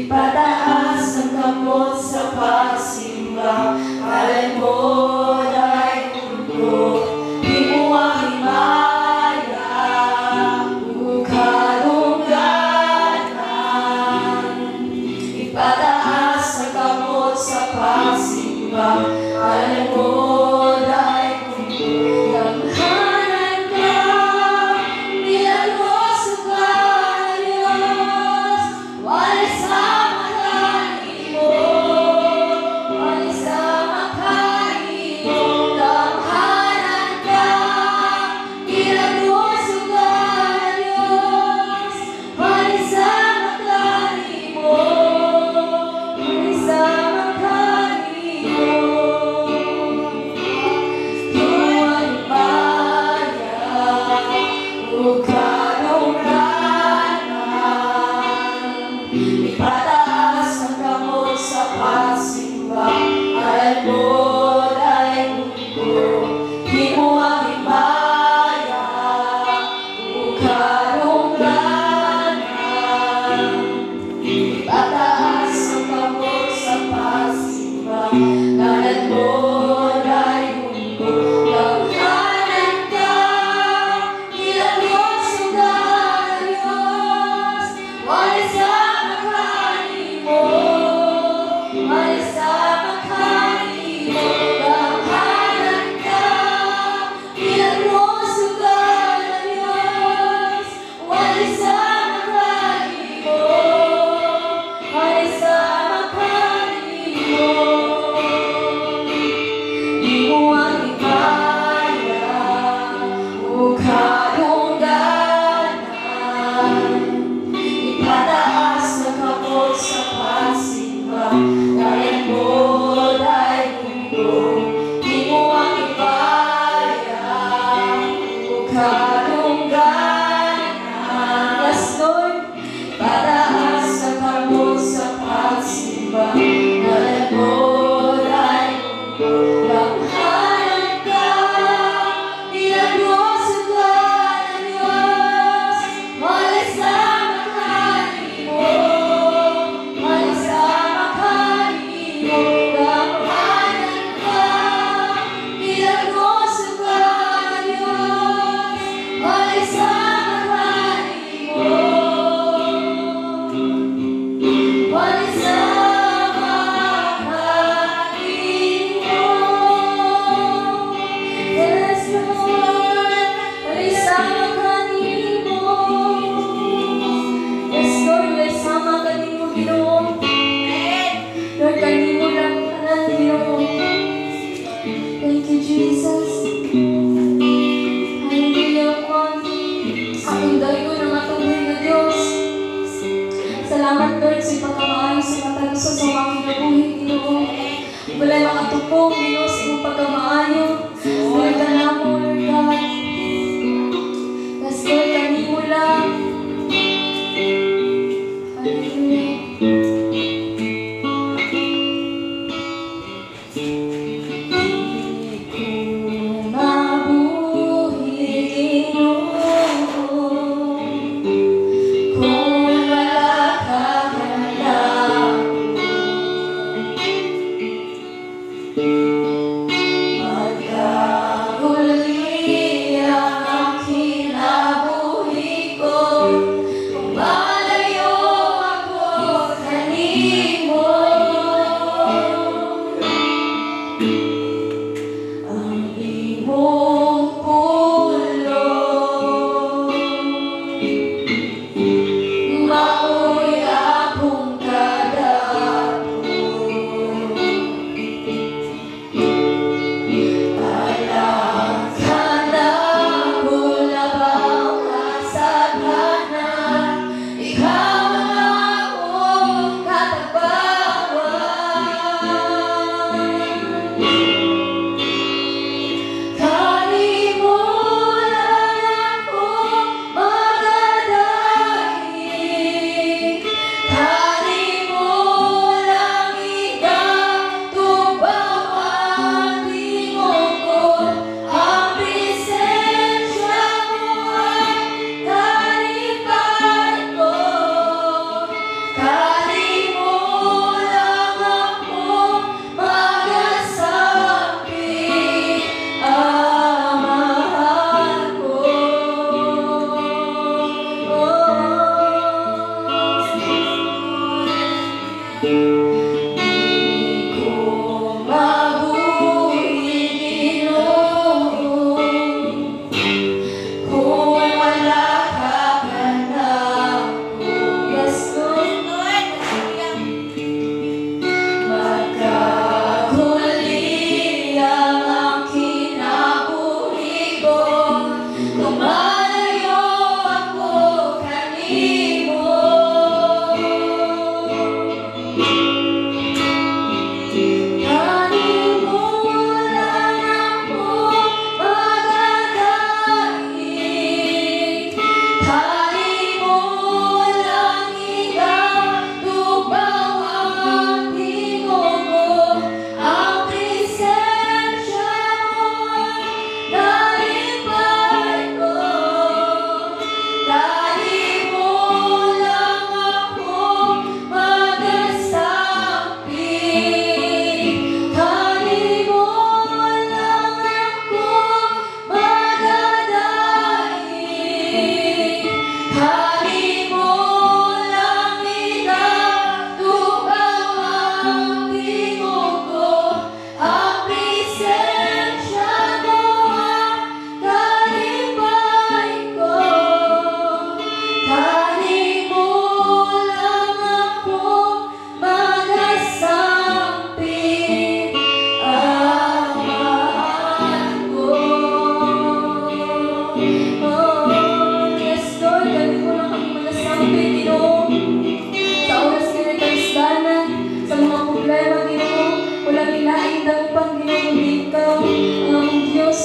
Ipataas ang kamot sa pagsimba, alay mo dahil Magkahuli lain ng Panginoon ikaw, ang among Diyos.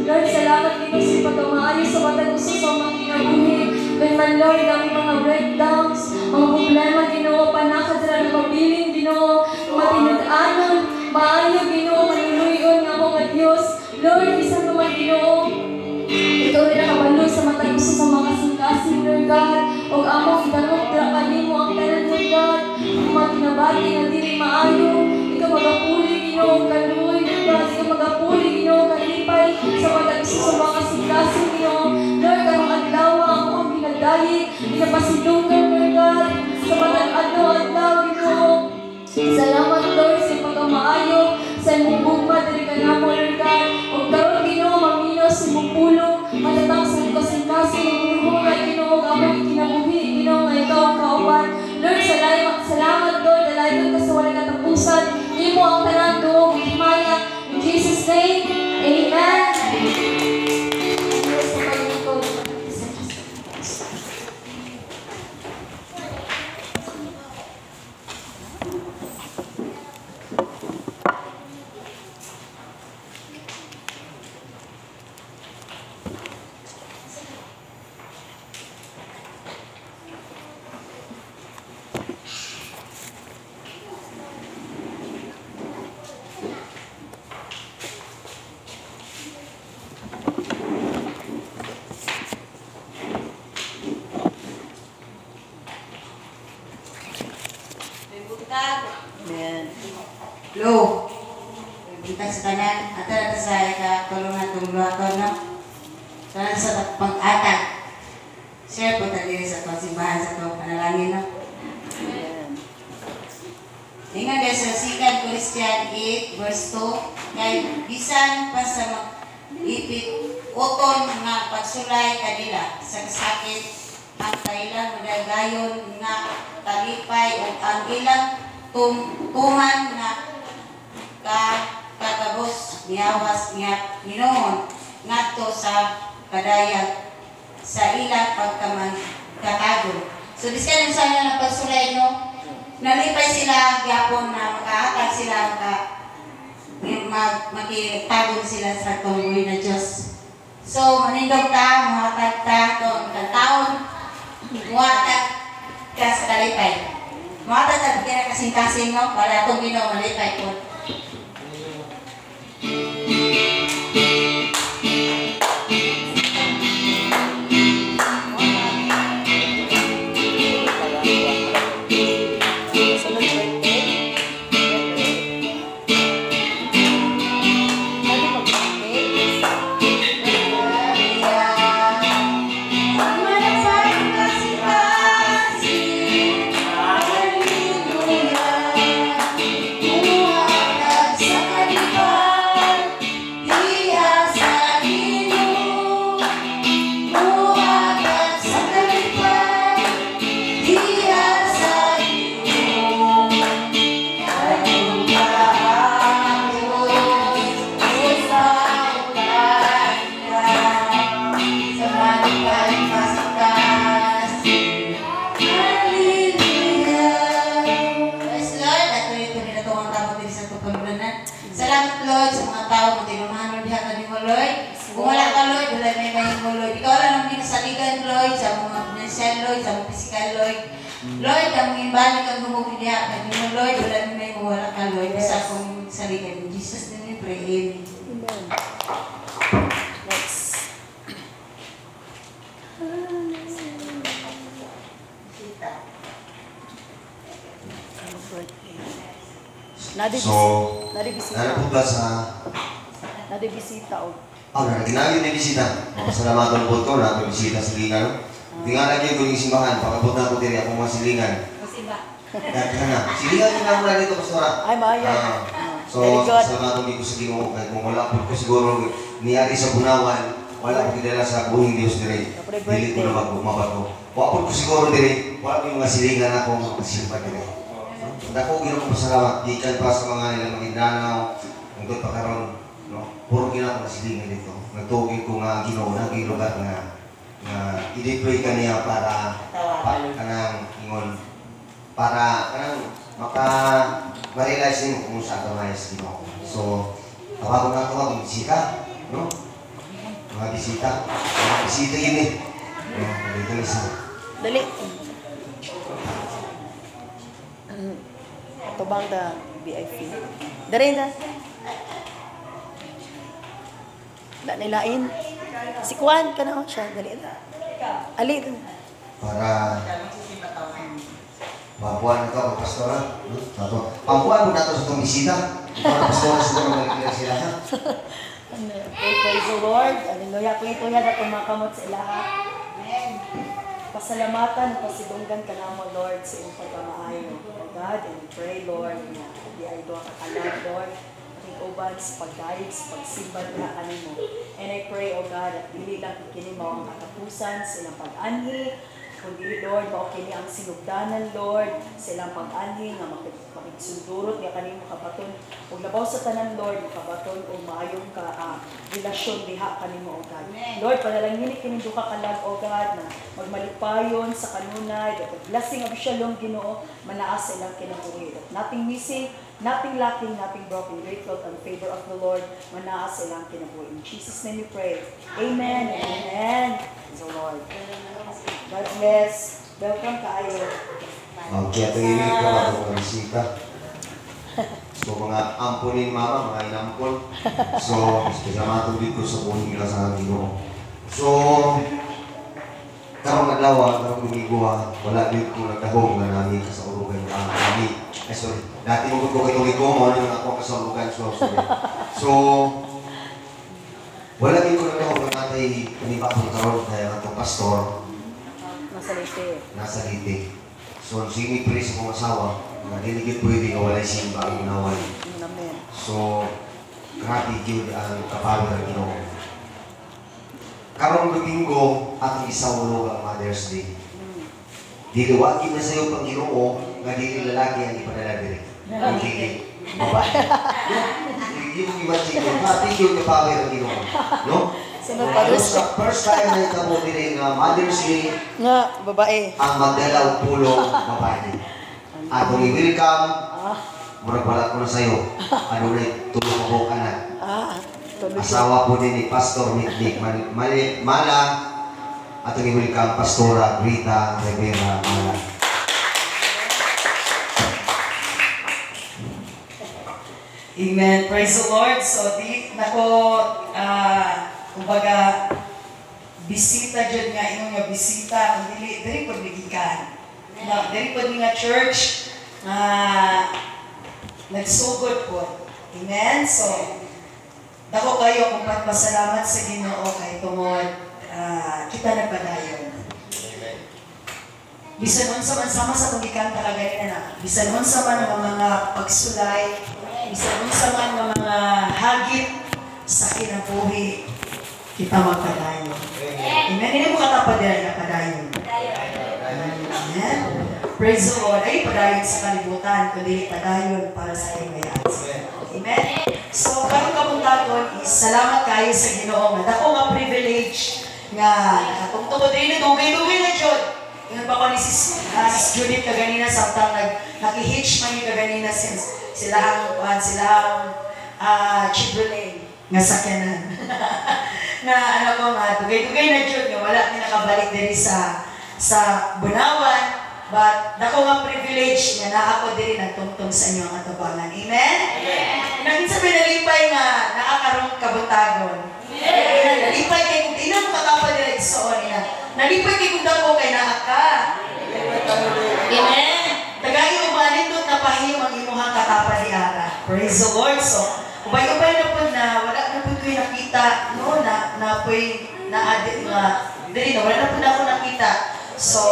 Lord, salamat Ginoo sa pagkamaayo sa matag usa sa mga kinabuhi. When man Lord, aming mga breakdowns, mga problema Ginoo, panakad sa ng mabiling Ginoo, matinud-anon, maayo Ginoo, manuluyon nga mga Diyos. Lord, isa naman Ginoo, ikaw rin nakabalo sa matag usa sa mga kasing-kasing Lord God, o among itanong kanimo ang tanan Lord God, ang mga kinabati na dili maayo. Ikaw magapuli Ginoo kaluoy Lord God, ikaw magapuli Ginoo kalipay sa matag usa sa mga kasing-kasing Ginoo. Lord, karong adlaw ako ang ginadayig, ginapasidungan Lord God, sa matag adlaw Ginoo. Salamat Lord sa pagkamaayo sa imong bugma diri kanamo Lord God. Og karon Ginoo mamino sa imong pulong matatang sa kasing-kasing imong Ginoo gamay kinabuhi Ginoo nga ikaw ang kauban. Lord, salamat Lord, dalayon ka sa wala katapusan. Imo ang tanan tuong himaya. In Jesus name, Amen. Amen. Lo, kita sa tanan, atara sa ikakulungan tumuloton, no? Tanan sa pag-atag. Share po tayo sa simbahan sa itong panalangin, no? Amen. Ingat dahil sa 2 Corinthians 8, verse 2, kay bisan pa sa ipit uton nga pagsulay kanila sa kasakit ang kailang madagayon nga talipay o ang ilang tuman nga katagos niyawas niya Ginoon ngadto sa kadayag sa ilang pagkatago. So diskan sa nila pagsulay no, nalipay sila gyapon na makahatag sila makitagod sila sa tunggoy na Diyos. So manindog ta, muhatag ta itong taon, muhatag ka sa kalipay. Muhatag ta bigyan kasing-kasing no, para itong Ginoo malipay po. Salamat Lord sa mga tao mo tinumano diha kanimo Lord. Kung wala ka Lord, wala may mahimo Lord. Ikaw lang ang ginasaligan Lord sa mga financial Lord, sa mga physical Lord. Lord, ang imbalik ang gumugi diha kanimo Lord, wala may mahimo wala ka Lord. Sa akong saligan in Jesus name we pray. Amen. Next. So, nanapunta sa... Nadibisita o. Ginagin na bisita. Pasalamatan po ko na bisita sa Lingan. Tingnan niyo kung yung simbahan. Pakabot na ko din ako mga silingan. Silingan yung namulan dito, Pastora. Ay, maya. So, pasalamatan dito sa Ginoo. Kahit kung wala po ko siguro niyari sa Bunawan, wala ko kinala sa buhing Diyos dire. Dili ko na magmabago. Wala ko siguro dire. Wala ko yung mga silingan akong kasimpa dire. Dako ginoo pasalamat gikan pa sa mga ilang Mindanao ug pa karon no puro ginoo masilingan dito nagtugi ko nga Ginoo na gilugar nga i-deploy kaniya para kanang ingon para kanang ma-realize nyo kung saan ka mayas Ginoo. So, tawag na ito mga bisita, no? Mga bisita. Mga bisita yun eh. Dito isa. Dali. Ito bang the VIP? Dari na. Wala nilain. Si Kwan ka na siya. Dali na. Ali. Para pampuan ito, pastora. Pampuan mo na ito sa itong bisita. Para pastora siguro malikila sila. Praise the Lord. Hallelujah. Tuloy-tuloy na kumakamot sa ilaha. Pasalamatan at pasidunggan ka na mo, Lord, sa iyong pagkamaayo. Oh God, and we pray, Lord, na di ay doon kakalag, Lord, aking uban sa pagdayig, sa pagsimba na kanimo. And I pray, oh God, at dili lang kini mo ang katapusan sa ilang pag-anhi, kundi, Lord, mao kini ang sinugdanan, Lord, sa ilang pag-anhi, nga makigsundurot nga kanimo kabaton. Ug labaw sa tanan, Lord, makabaton o maayong ka relasyon diha kanimo, O God. Lord, panalangin kini duha ka lag, O God, na magmalipayon sa kanunay, that the blessing of Shalom, Ginoo, manaas sa ilang kinabuhi. That nothing missing, nothing lacking, nothing broken, great wealth and favor of the Lord, manaas sa ilang kinabuhi. In Jesus' name we pray. Amen and amen. Praise the Lord. God bless. Welcome kaayo. Kaya tingin ko ba itong bisita. So mga amponin mama, mga inampon. So, kasama dito sa buong nila sa Ginoo. So, karong adlaw, karong lumigwa, wala dito ko nagdahong na namin kasaulugan ang kami. Ay, sorry. Dati mo ko itong ikaw, mo yung ako kasaulugan. So, wala dito ko nagdahong na natay paniba ko karoon kaya itong pastor. Nasa lite. So, sinipre sa kong asawa, na diligid pwede ka walay simba ang ginaway. So, grabe yun ang kapagal ng Ginoo. Karong Domingo, atong isaulo ang Mother's Day. Diliwagin na sa'yo pang Ginoo, nga dili lalaki ang ipadala diri. Ang dili. Yung imagine ko, thank you kapagal ng Ginoo. No? Sa first time na itabo diri nga Mother's Day, nga babae. ang magdalaw pulong babae. Atong i-welcome, murag wala ko na sa'yo. Ano na tulong ko anak. Asawa po din ni Pastor Nick Mala. Atong i-welcome Pastora Rita Rivera Mala. Amen. Praise the Lord. So, kumbaga, bisita dyan nga, inong nga bisita, kung dili po nagikan. Dili po nga church, nagsugod po. Amen? So, dako kayo kung pasalamat sa Ginoo kay tungod, kita nagpadayon. Bisan unsa man sama sa pagikan kagayan na. Bisan unsa man nga mga pagsulay, bisan unsa man nga mga hagit sa kinabuhi, kita magpadayon. Amen. Hindi mo katapad din na padayon. Amen. Praise the Lord. Ay padayon sa kalibutan, kundi padayon para sa iyong mayas. Amen. So, karong kabuntagon is salamat kayo sa Ginoo. Dako nga privilege nga nakatungtungod rin na dugay-dugay na Jod. Yung ba ko ni Sis Judith kaganina samtang naki-hitch man yung kaganina since sila ang Chevrolet nga sakyanan. Na ano ko nga, dugay-dugay na Jud nga wala ni nakabalik diri sa Bunawan. But dako nga privilege nga naa ako diri nagtungtong sa inyo ang atubangan. Amen? Amen. Sabi nalipay nga naakarong kabutagon. Amen. Nalipay kay kung ilang kakapa diri sa niya. Nalipay kay kung dako kay naa ka. Amen. Tagayo umanin doon na pahiyom ang imuhang katapa di ara. Praise the Lord. So, ubay-ubay na po na wala na po ko'y nakita, no, na po'y na-adit nga, dili na, wala na po na ako nakita. So,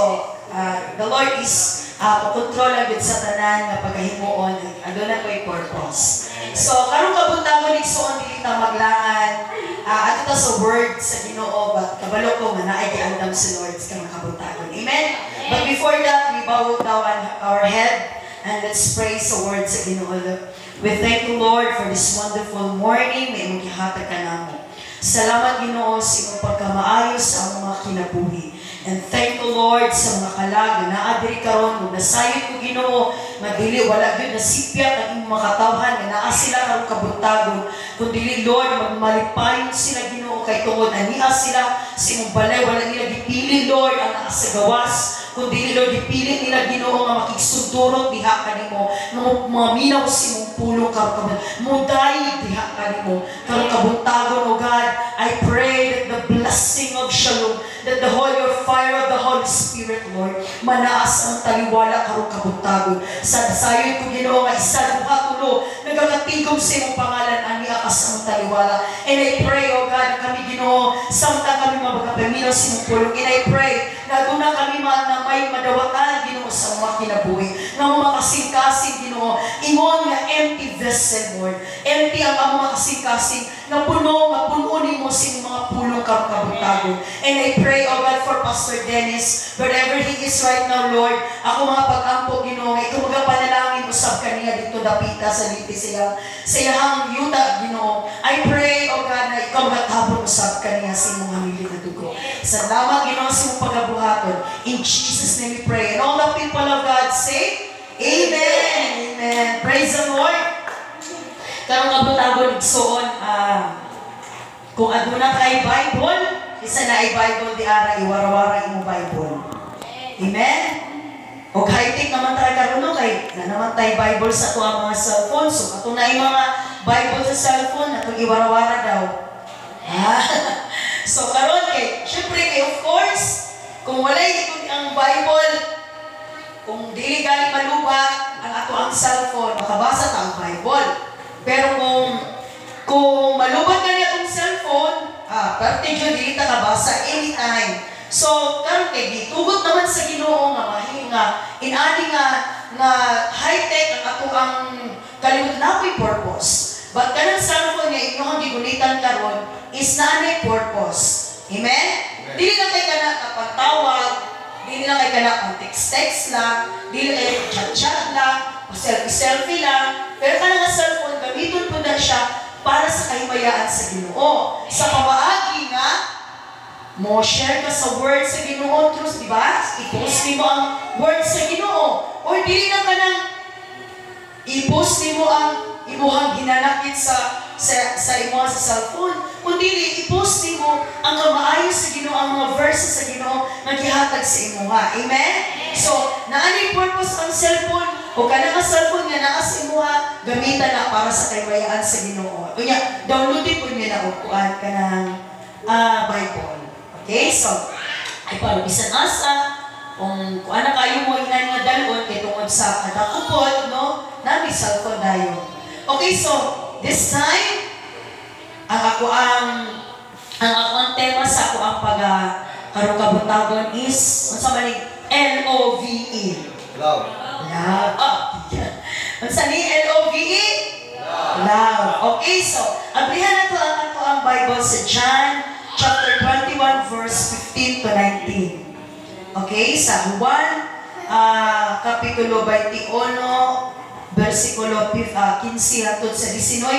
the Lord is control ang sa tanan nga pagkahimuon, ano na ko'y purpose. So, karong kabuntagon, igsoon, dili ta maglangan, at ito sa word sa Ginoo, kabalo ko nga naay giandam si Lord sa mga kabuntagon. Amen? But before that, we bow down our head, and let's praise the word sa Ginoo. We thank you, Lord, for this wonderful morning. May imong gihatag ka namo. Salamat, Ginoo, sa imong pagkamaayos sa mga kinabuhi. And thank you, Lord, sa mga kalag na naadiri karon kung nasayod ko Ginoo, nga dili wala gyud nasipyat ang imong mga katawhan nga naa sila karong kabuntagon. Kung dili, Lord, magmalipayon sila Ginoo kay tungod ania sila sa imong balay, wala nila gipili, Lord, ang naa sa gawas. Kung dili, Lord, gipili nila Ginoo nga makigsudurot diha kanimo, nga mga minaw sa imong pulong karong muday diha kanimo karong kabuntagon, O God. I pray that the blessing of shalom, that the holy fire of the Holy Spirit, Lord, manaas ang taliwala karong kabuntagon. Sa sayod ko Ginoo nga isa duha tulo nagakatigom sa imong pangalan ani akas ang taliwala. And I pray, O God, kami Ginoo samtang kami mabagapaminaw sa imong pulong. And I pray na doon na kami na may madawatan Ginoo sa mga kinabuhi, nga makasing-kasing Ginoo ingon nga empty vessel, Lord. Empty ang among makasing-kasing nga puno nimo sa mga pulong karong kabuntagon. And I pray, O God, for Pastor Dennis, wherever he is right now, Lord, ako mga pag-ampo Ginoo, nga ikaw magapanalangin usab kaniya dito dapita sa lipi sayang yuta Ginoo. I pray, O God, na ikaw magatabon usab kaniya sa imong hamili na dugo. Salamat Ginoo sa imong pagabuhaton. In Jesus' name we pray. And all the people of God say, Amen. Amen. Praise the Lord. Karong kabuntagon igsoon, kung aduna kay Bible, isa na ay Bible di ara iwara-wara imo Bible. Amen. O high-tech naman tayo karon no kay na naman tayo Bible sa tuwa mga cellphone. So ato na mga Bible sa cellphone atong iwara-wara daw. So karon kay syempre kay of course kung walay ikon ang Bible, kung dili gali maluba ang ato ang cellphone, makabasa ta ang Bible. Pero kung malubat ka niya itong cellphone, parte yun, dili ta kabasa anytime. So, karon kay gitugot naman sa Ginoo nga mahinga, inani nga high-tech ang ato ang kalimutan na ako'y purpose. But kanang cellphone nga inyong gigulitan karon is naanay purpose. Amen? Dili lang kay kana kapagtawag, dili lang kay kana pang text-text lang, dili kay chat-chat lang, o selfie-selfie lang, pero kanang nga cellphone, gamiton po na siya para sa kahimayaan sa Ginoo. Sa pamaagi nga, mo share ka sa word sa Ginoo, truth, di ba? I-post mo ang word sa Ginoo. O dili na ka nang i-post mo ang imuhang ginanakit sa imo sa cellphone. Kundi i-post mo ang kamaayo sa Ginoo, ang mga verses sa Ginoo nga gihatag sa imuha. Amen? So, naanay purpose ang cellphone o kanang cellphone nga naa sa imuha, gamitan na para sa kahimayaan sa Ginoo. Unya, downloadin po niya na ukuan ka ng Bible. Okay? So, ay para bisan asa, kung ana kayo mo inan nga dalon kay tungod sa kadakupot, no? Nami cellphone dayo. Okay, so this time ang tema sa ako ang karong kabuntagon is unsa man ni LOVE. Love. Love. Unsa ni LOVE? Love. Okay, so abrihan nato ang Bible sa John chapter 21 verse 15 to 19. Okay, sa Juan kapitulo 21 versikulo 15 hangtod sa 19.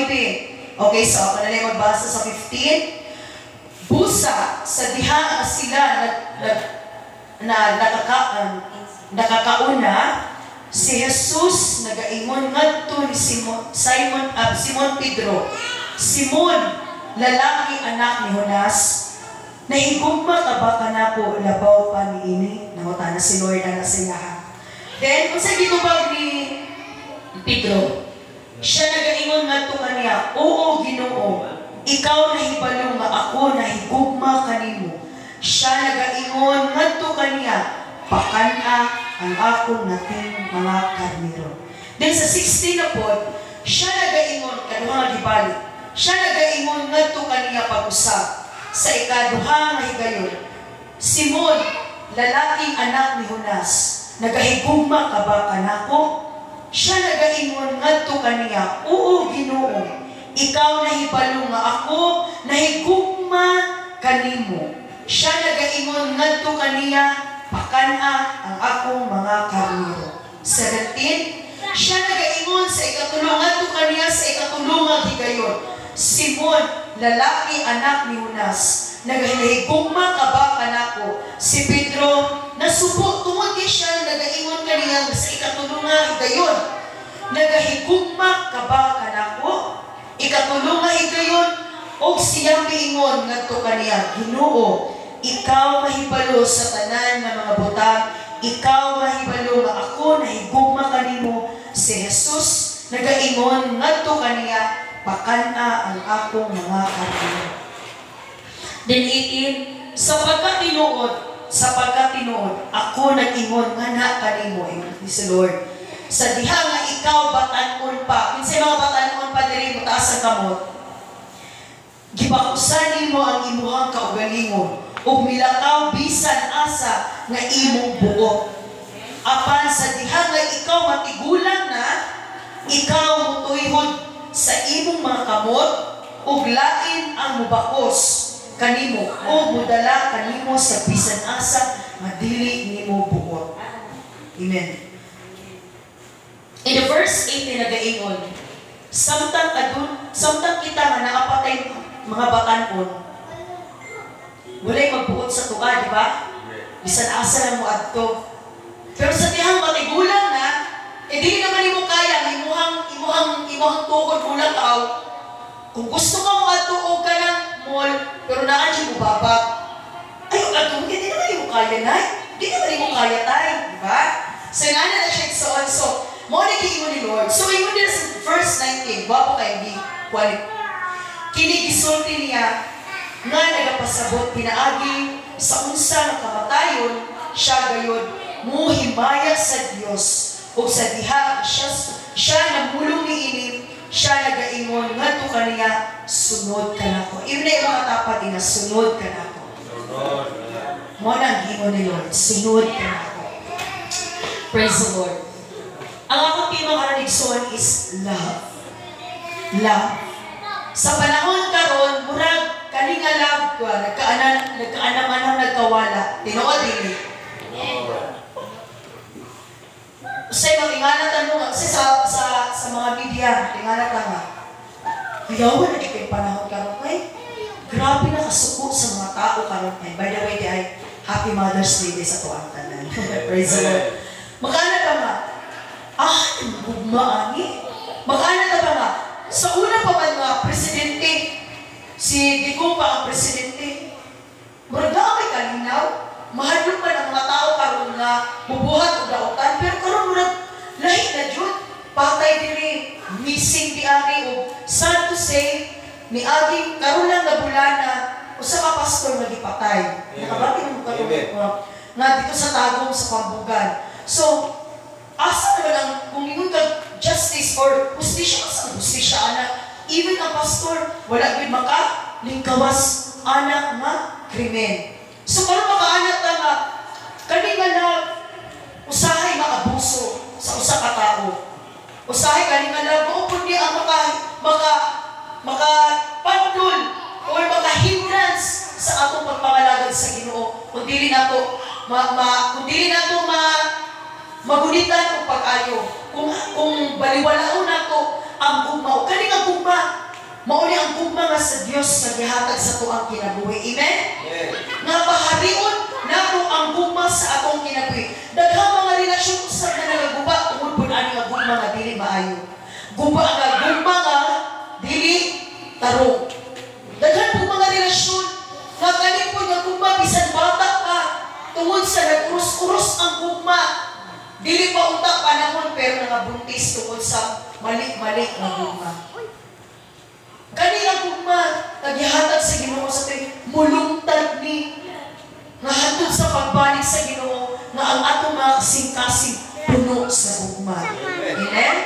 Okay, so ako na lang magbasa sa 15. Busa sa diha sila nakakauna, si Jesus nagaingon ngadto ni Simon Pedro. Simon, lalaki anak ni Jonas, nahigugma ka ba kanako labaw pa niini? Nanguta na si Lord na siya. Then, kung sa gitubag ni Pedro, siya nagaingon ngadto kaniya, Oo, Ginoo, ikaw nahibalo nga ako nahigugma kanimo. Siya nagaingon ngadto kaniya, pakana ang akong nating mga karnero. Then sa 16 na po, siya nagaingon kaduha nga gibalik. Siya nagaingon ngadto kaniya pag-usap sa ikaduha nga higayon. Simon, lalaking anak ni Jonas, nagahigugma ka ba kanako? Siya nagaingon ngadto kaniya, Oo, Ginoo, ikaw nahibalo nga ako nahigugma kanimo. Siya nagaingon ngadto kaniya, pakana ang akong mga karnero. 17, siya nagaingon sa ikatulo ngadto kaniya sa ikatulo nga higayon. Simon, lalaki anak ni Jonas, nagahigugma ka ba kanako? Si Pedro, nasubo, tungod kay siya, nagaingon kaniya, sa ikatulong nga higayon. Nagahigugma ka ba kanako? Ikatulong nga higayon, o siyang miingon ngadto kaniya, Ginoo, ikaw mahibalo sa tanan nga mga butang, ikaw mahibalo nga ako nahigugma kanimo. Si Jesus nagaingon ngadto kaniya, pakana ang akong mga karino. Then 18, sapagkat tinuod, ako nag-ingon nga na kanimo, ni si Lord. Sa diha nga ikaw batan-on pa, kinsay mga batan-on pa diri mo taas ang kamot. Gibakusan nimo ang imuhang kaugalingon, ug milakaw bisan asa nga imong buot. Apan sa diha nga ikaw matigulang na, ikaw mutuyhod sa imong mga kamot, ug lain ang mubakos kanimo o mudala kanimo sa bisan asa nga dili nimo buot. Amen. In the verse 18 nagaingon, samtang kita nga naapatay mga batan-on, walay magbuot sa tuwa, di ba? Bisan asa lang mo adto. Pero sa tihang matigulang na, dili naman imo kaya imuhang tukod kulang aw. Kung gusto ka mo adto og kanang mall, pero naa di mo babak. Ay, adto hindi naman imo kaya nay. Di naman imo kaya tay, di ba? So nga na siya so mo na giingon ni Lord. So ingon din sa verse 19, wapo kay di quality. Kini gisulti niya nga nagapasabot pinaagi sa unsa nga kamatayon siya gayud muhimaya sa Dios ug sa diha siya nagmulong niini siya nagaingon ngadto kaniya sunod kanako. Ibne mga tapat ina sunod kanako. Mo nang giingon ni Lord, sunod kanako. Praise the Lord. Ang akong timang aranigson is love. Love. Sa panahon karon murag kani nga love ko nagkaanam-anam nagkawala. Tinuod dili. Say matingala tanong sa mga media, tingala ta nga. Hiyawan na kay panahon karon kay grabe na kasuko sa mga tao karon kay. By the way, ay Happy Mother's Day sa tuang tanan. Praise the Lord. Magana ka nga. Gugma ani. Magana ka ba nga? Sa una pa man nga presidente, si Digong pa ang presidente. Murag na kay kalinaw. Mahadlok man ang mga tao karon nga bubuhat og daotan, pero karon murag lahi na jud. Patay diri, missing di ani og sad to say ni aging karon lang na bulana usa ka pastor nga gipatay. Nakabati mo karon nga dito sa Tagum sa Pambugan. So asa naman ang kung ingon ka justice or hustisya asa ang hustisya ana? Even ang pastor wala gid maka lingkawas ana nga krimen. So karon makaanak ta nga kani nga na usahay maabuso sa usa ka tawo. Usahay kani nga na maupod ni ang maka pandul or maka hindrance sa atong pagpangalagad sa Ginoo. Kung dili nato magunitan og pag-ayo. Kung baliwalaon nato ang gugma, kani nga gugma mao ni ang gugma nga sa Dios nga gihatag sa tuang kinabuhi. Amen? Yeah. Nga paharion nato ang gugma sa atong kinabuhi. Daghang mga relasyon usab na nagaguba tungod pud ani nga gugma nga dili maayo. Gugma nga dili tarong. Daghang pud mga relasyon nga kani pud nga gugma bisan bata ka tungod sa nag-urus-urus ang gugma. Dili pa unta panahon pero nangabuntis tungod sa mali-mali nga gugma. Kani nga gugma nagihatag sa Ginoo sa tay mulungtad ni nga hatod sa pagbalik sa Ginoo nga ang atong mga kasing-kasing puno sa gugma. Amen?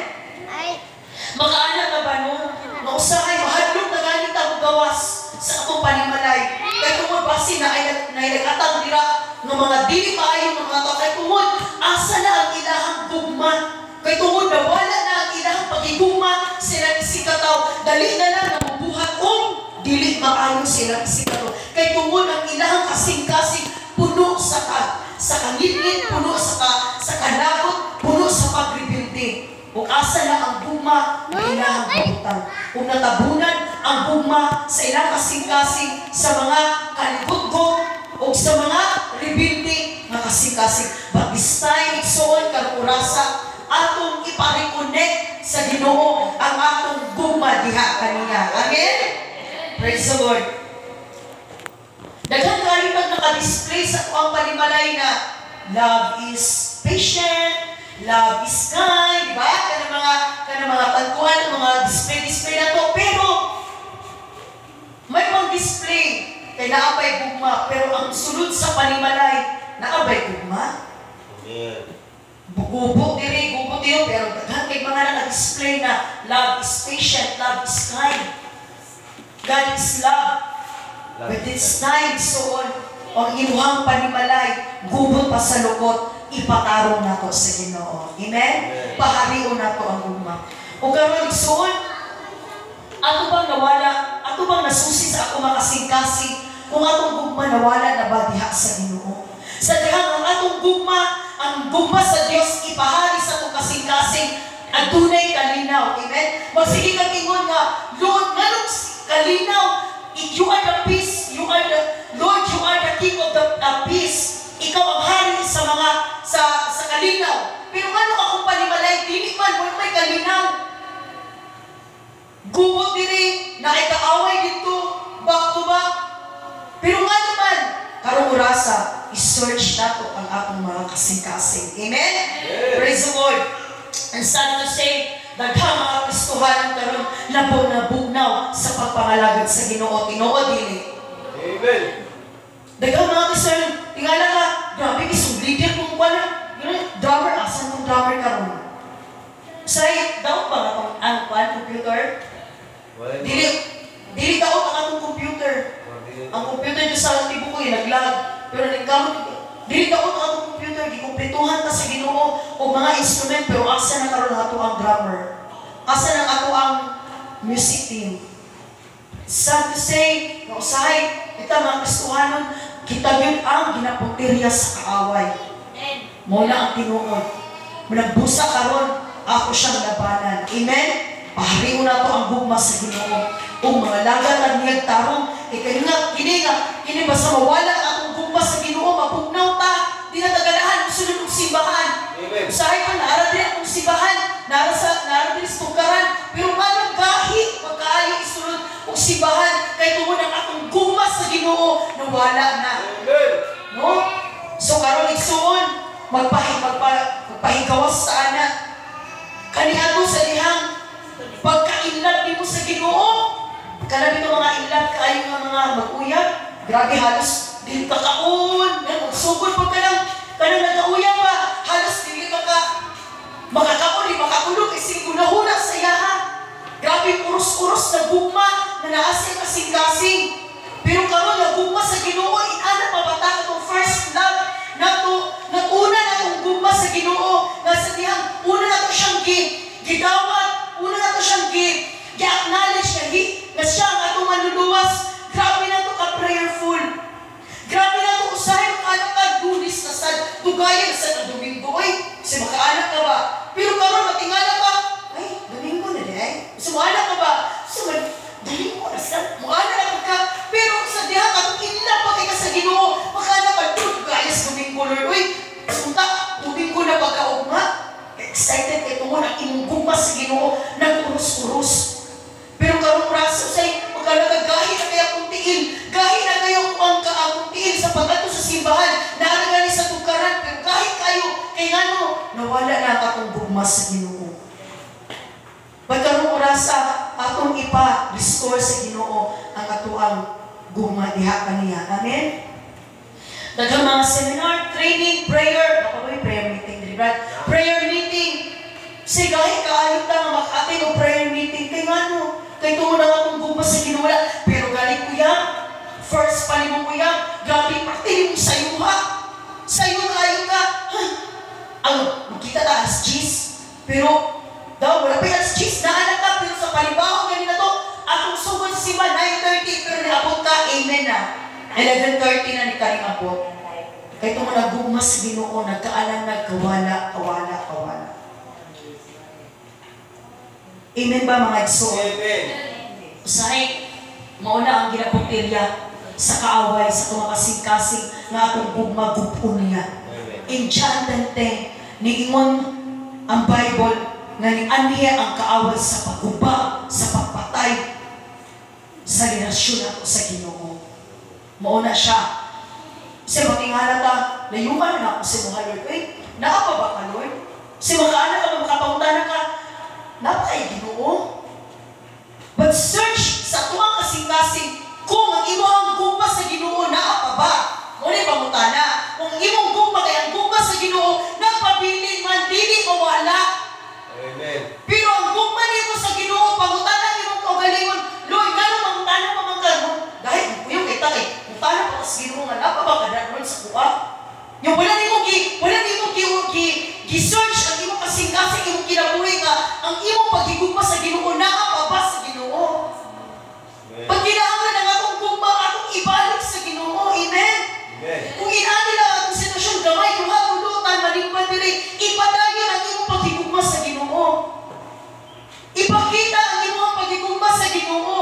Makaanak na ba no? Nga usahay mahadlok na ganit ang gawas sa atong panimalay. Kaya tungod basi na ay nag-atang dira ng mga dili maayo ng mga tao. Kaya tungod asa na ang ilahang gugma. Kaya tungod na wala na ang ilahang pagigugma sila isikataw. Dali na lang na mabuhat kung dili maayo sila isikataw. Kaya tungod ang ilahang kasing-kasing puno sa kangitngit, puno sa kanagot, puno sa pagrebelde. Kung asa na ang gugma ng ilahang kabutang. Kung natabunan ang gugma sa ilang kasing-kasing sa mga kalibot-got o sa mga rebuilding nga kasing-kasing. But this time, igsoon karurasa, atong ipa-reconnect sa Ginoo ang atong gugma diha kaniya. Amen? Praise the Lord. Daghan kayo pag naka-display sa tuwang panimalay na love is patient, love is kind, di ba? Kanang mga pagkuhan, mga display na to. Pero, may pang display kay naabay gugma, pero ang sunod sa panimalay, naabay gugma. Gubo diri, pero daghan kay mga naka-display na love is patient, love is kind. God is love. But it's time, so ang inuhang panimalay, gubot pa sa lukot, ipatarong na to sa Ginoo. Amen? Paharion na to ang gugma. O karon igsoon, ato bang nawala, ato bang nasusi sa ako makasing-kasing, kung atong gugma nawala na ba diha sa Ginoo? Sa dihang ang atong gugma, ang gugma sa Dios ipahari sa atong kasing-kasing, adunay kalinaw. Amen? Magsige kang ingon nga, Lord, nganong kalinaw, you are the peace, you are the Lord, you are the King of the peace. Ikaw ang hari sa mga sa kalinaw. Pero ano akong panimalay, dili man wala may kalinaw. Gubot diri na ikaaway dito, back to back. Pero nga naman, karong orasa, i-search nato ang atong mga kasing-kasing. Amen? Praise the Lord. And sad to say, daghang mga Kristohanan karon nabugnaw sa pagpangalagad sa Ginoo. Tinoo dili. Amen. Daghang mga Kristohanan, tingala ka, grabe isang leader kung wala. Drummer, asan mong drummer karon? Say, daw ba ang computer? Dili daw ang atong computer. Ang computer nyo sa tibo ko naglag. Pero nagkamot, dili daw ang atong computer, gikumpletuhan ta sa Ginoo o mga instrument, pero asa na karon ato ang drummer? Asa na ato ang music team? Sad to say, nausahay, kita mga Kristohanon, kita yun ang ginapuntirya sa kaaway. Muna ang tinuod. Nagbusa karon, ako siyang labanan. Amen? Pahariw na to ang gugma sa Ginoo. Kung mga lagan at niyag tarong, kini basta mawala ang atong gugma sa Ginoo, mapugnaw ta, di na tagalahan, sunod ng simbahan. Usahay pa, naara din akong simbahan, naara din sa tukaran, pero manong kahit magkaayo isunod ng simbahan, kay tungod ang atong gugma sa Ginoo, nawala na. No? So karon igsuon, magpahigawas sa anak. Kaniadto sa dihang pagkainlab nimo sa Ginoo. Kana dito mga inlab kaayo nga mga mag-uyab, grabe halos dili ka kaon, magsugod pa kanang nagkauyab pa, halos dili ka makakaon, di makakulog isig hunahuna sa iyaha. Grabe uros-uros na gugma na naasay kasing-kasing. Pero karon na gugma sa Ginoo, inana mabata atong first love naguna na itong gugma sa Ginoo nga sa dihang una na ito siyang gidawat, una na ito siyang gi-acknowledge na siya ang atong manluluwas. Grabe na ito ka-prayerful. Grabe na ito usahay mag-anak ka, dulis na sad, tugayan sa na Domingo. Kasi maka-anak ka ba? Pero karon matingala ka, ay, Domingo na di ay. So mag-anak ka ba? So Domingo na sad, mag-anak ka. Pero sa dihang atong inlapag ka sa Ginoo, maka-anak ka, tugayan sa Domingo, Lord. Uy, sunta, Domingo na pagkaugma. Excited kay tungod ang imong gugma sa Ginoo, nag-urus-urus. Pero karong raso say, magkalagagahi na kaya kung tiin, gahi na kayo kung ang tiin sa pag-ato sa simbahan, naaragani sa tukaran, pero gahi kayo, kay ngano, nawala na akong gugma sa Ginoo. Pagkarong orasa, atong ipa-restore sa Ginoo ang atuang gugma diha kaniya. Amen? Daghang mga seminar, training, prayer, prayer meeting, diba? Prayer meeting. Say, gahi kaayo ta nga mag-atin o prayer meeting, kay ngano? Kay tungod ang atong gugma sa Ginoo. Pero galing kuya, first palimong kuya, grabe pati yung sayuha. Sayo kayo ka. Ang makita ta as cheese. Pero, daw, wala pa yung as cheese. Naanak ka, pero sa palibaho ganito to, atong sugod sa simba, 9:30, pero niabot ka, amen na. 11:30 na ni karing abot. Kay tungod ang gugma sa Ginoo, nagkaalam na kawala. Amen ba mga igsoon? Usahay, mauna ang ginapuntirya sa kaaway, sa kumakasing-kasing nga akong gugmagupon niya. In John 10:10, niingon ang Bible na nianiya ang kaaway sa pagguba, sa pagpatay, sa relasyon ako sa Ginoo. Mauna siya. Kasi matingala ta, layuman na ako si mga Lord. Naapa ba ka, Lord? Si makaanak ka, makapangutan ka, napakay Ginoo. But search sa tuwang kasing-kasing kung ang imo ang gugma sa Ginoo naa pa ba? Ngunit pangutana, kung imong gugma kay ang gugma sa Ginoo nagpabilin man dili o wala. Amen. Pero ang gugma nimo sa Ginoo pangutana imong kaugalingon, Lord, ngano mangutana pa man ka? Dahil kuyo kita kay mutana pa sa Ginoo nga napa ba kada Lord sa kuha? Yung wala nimo gi-search ang imong kasing-kasing imong kinabuhi nga ang imong pagigugma sa Ginoo naa pa ba sa Ginoo? Pag kinahanglan ang atong gugma, atong ibalik sa Ginoo. Amen? Kung inani lang atong sitwasyon, gamay, yung hapulutan, malimpan diri, ipadayon ang imong pagigugma sa Ginoo. Ipakita ang imong pagigugma sa Ginoo.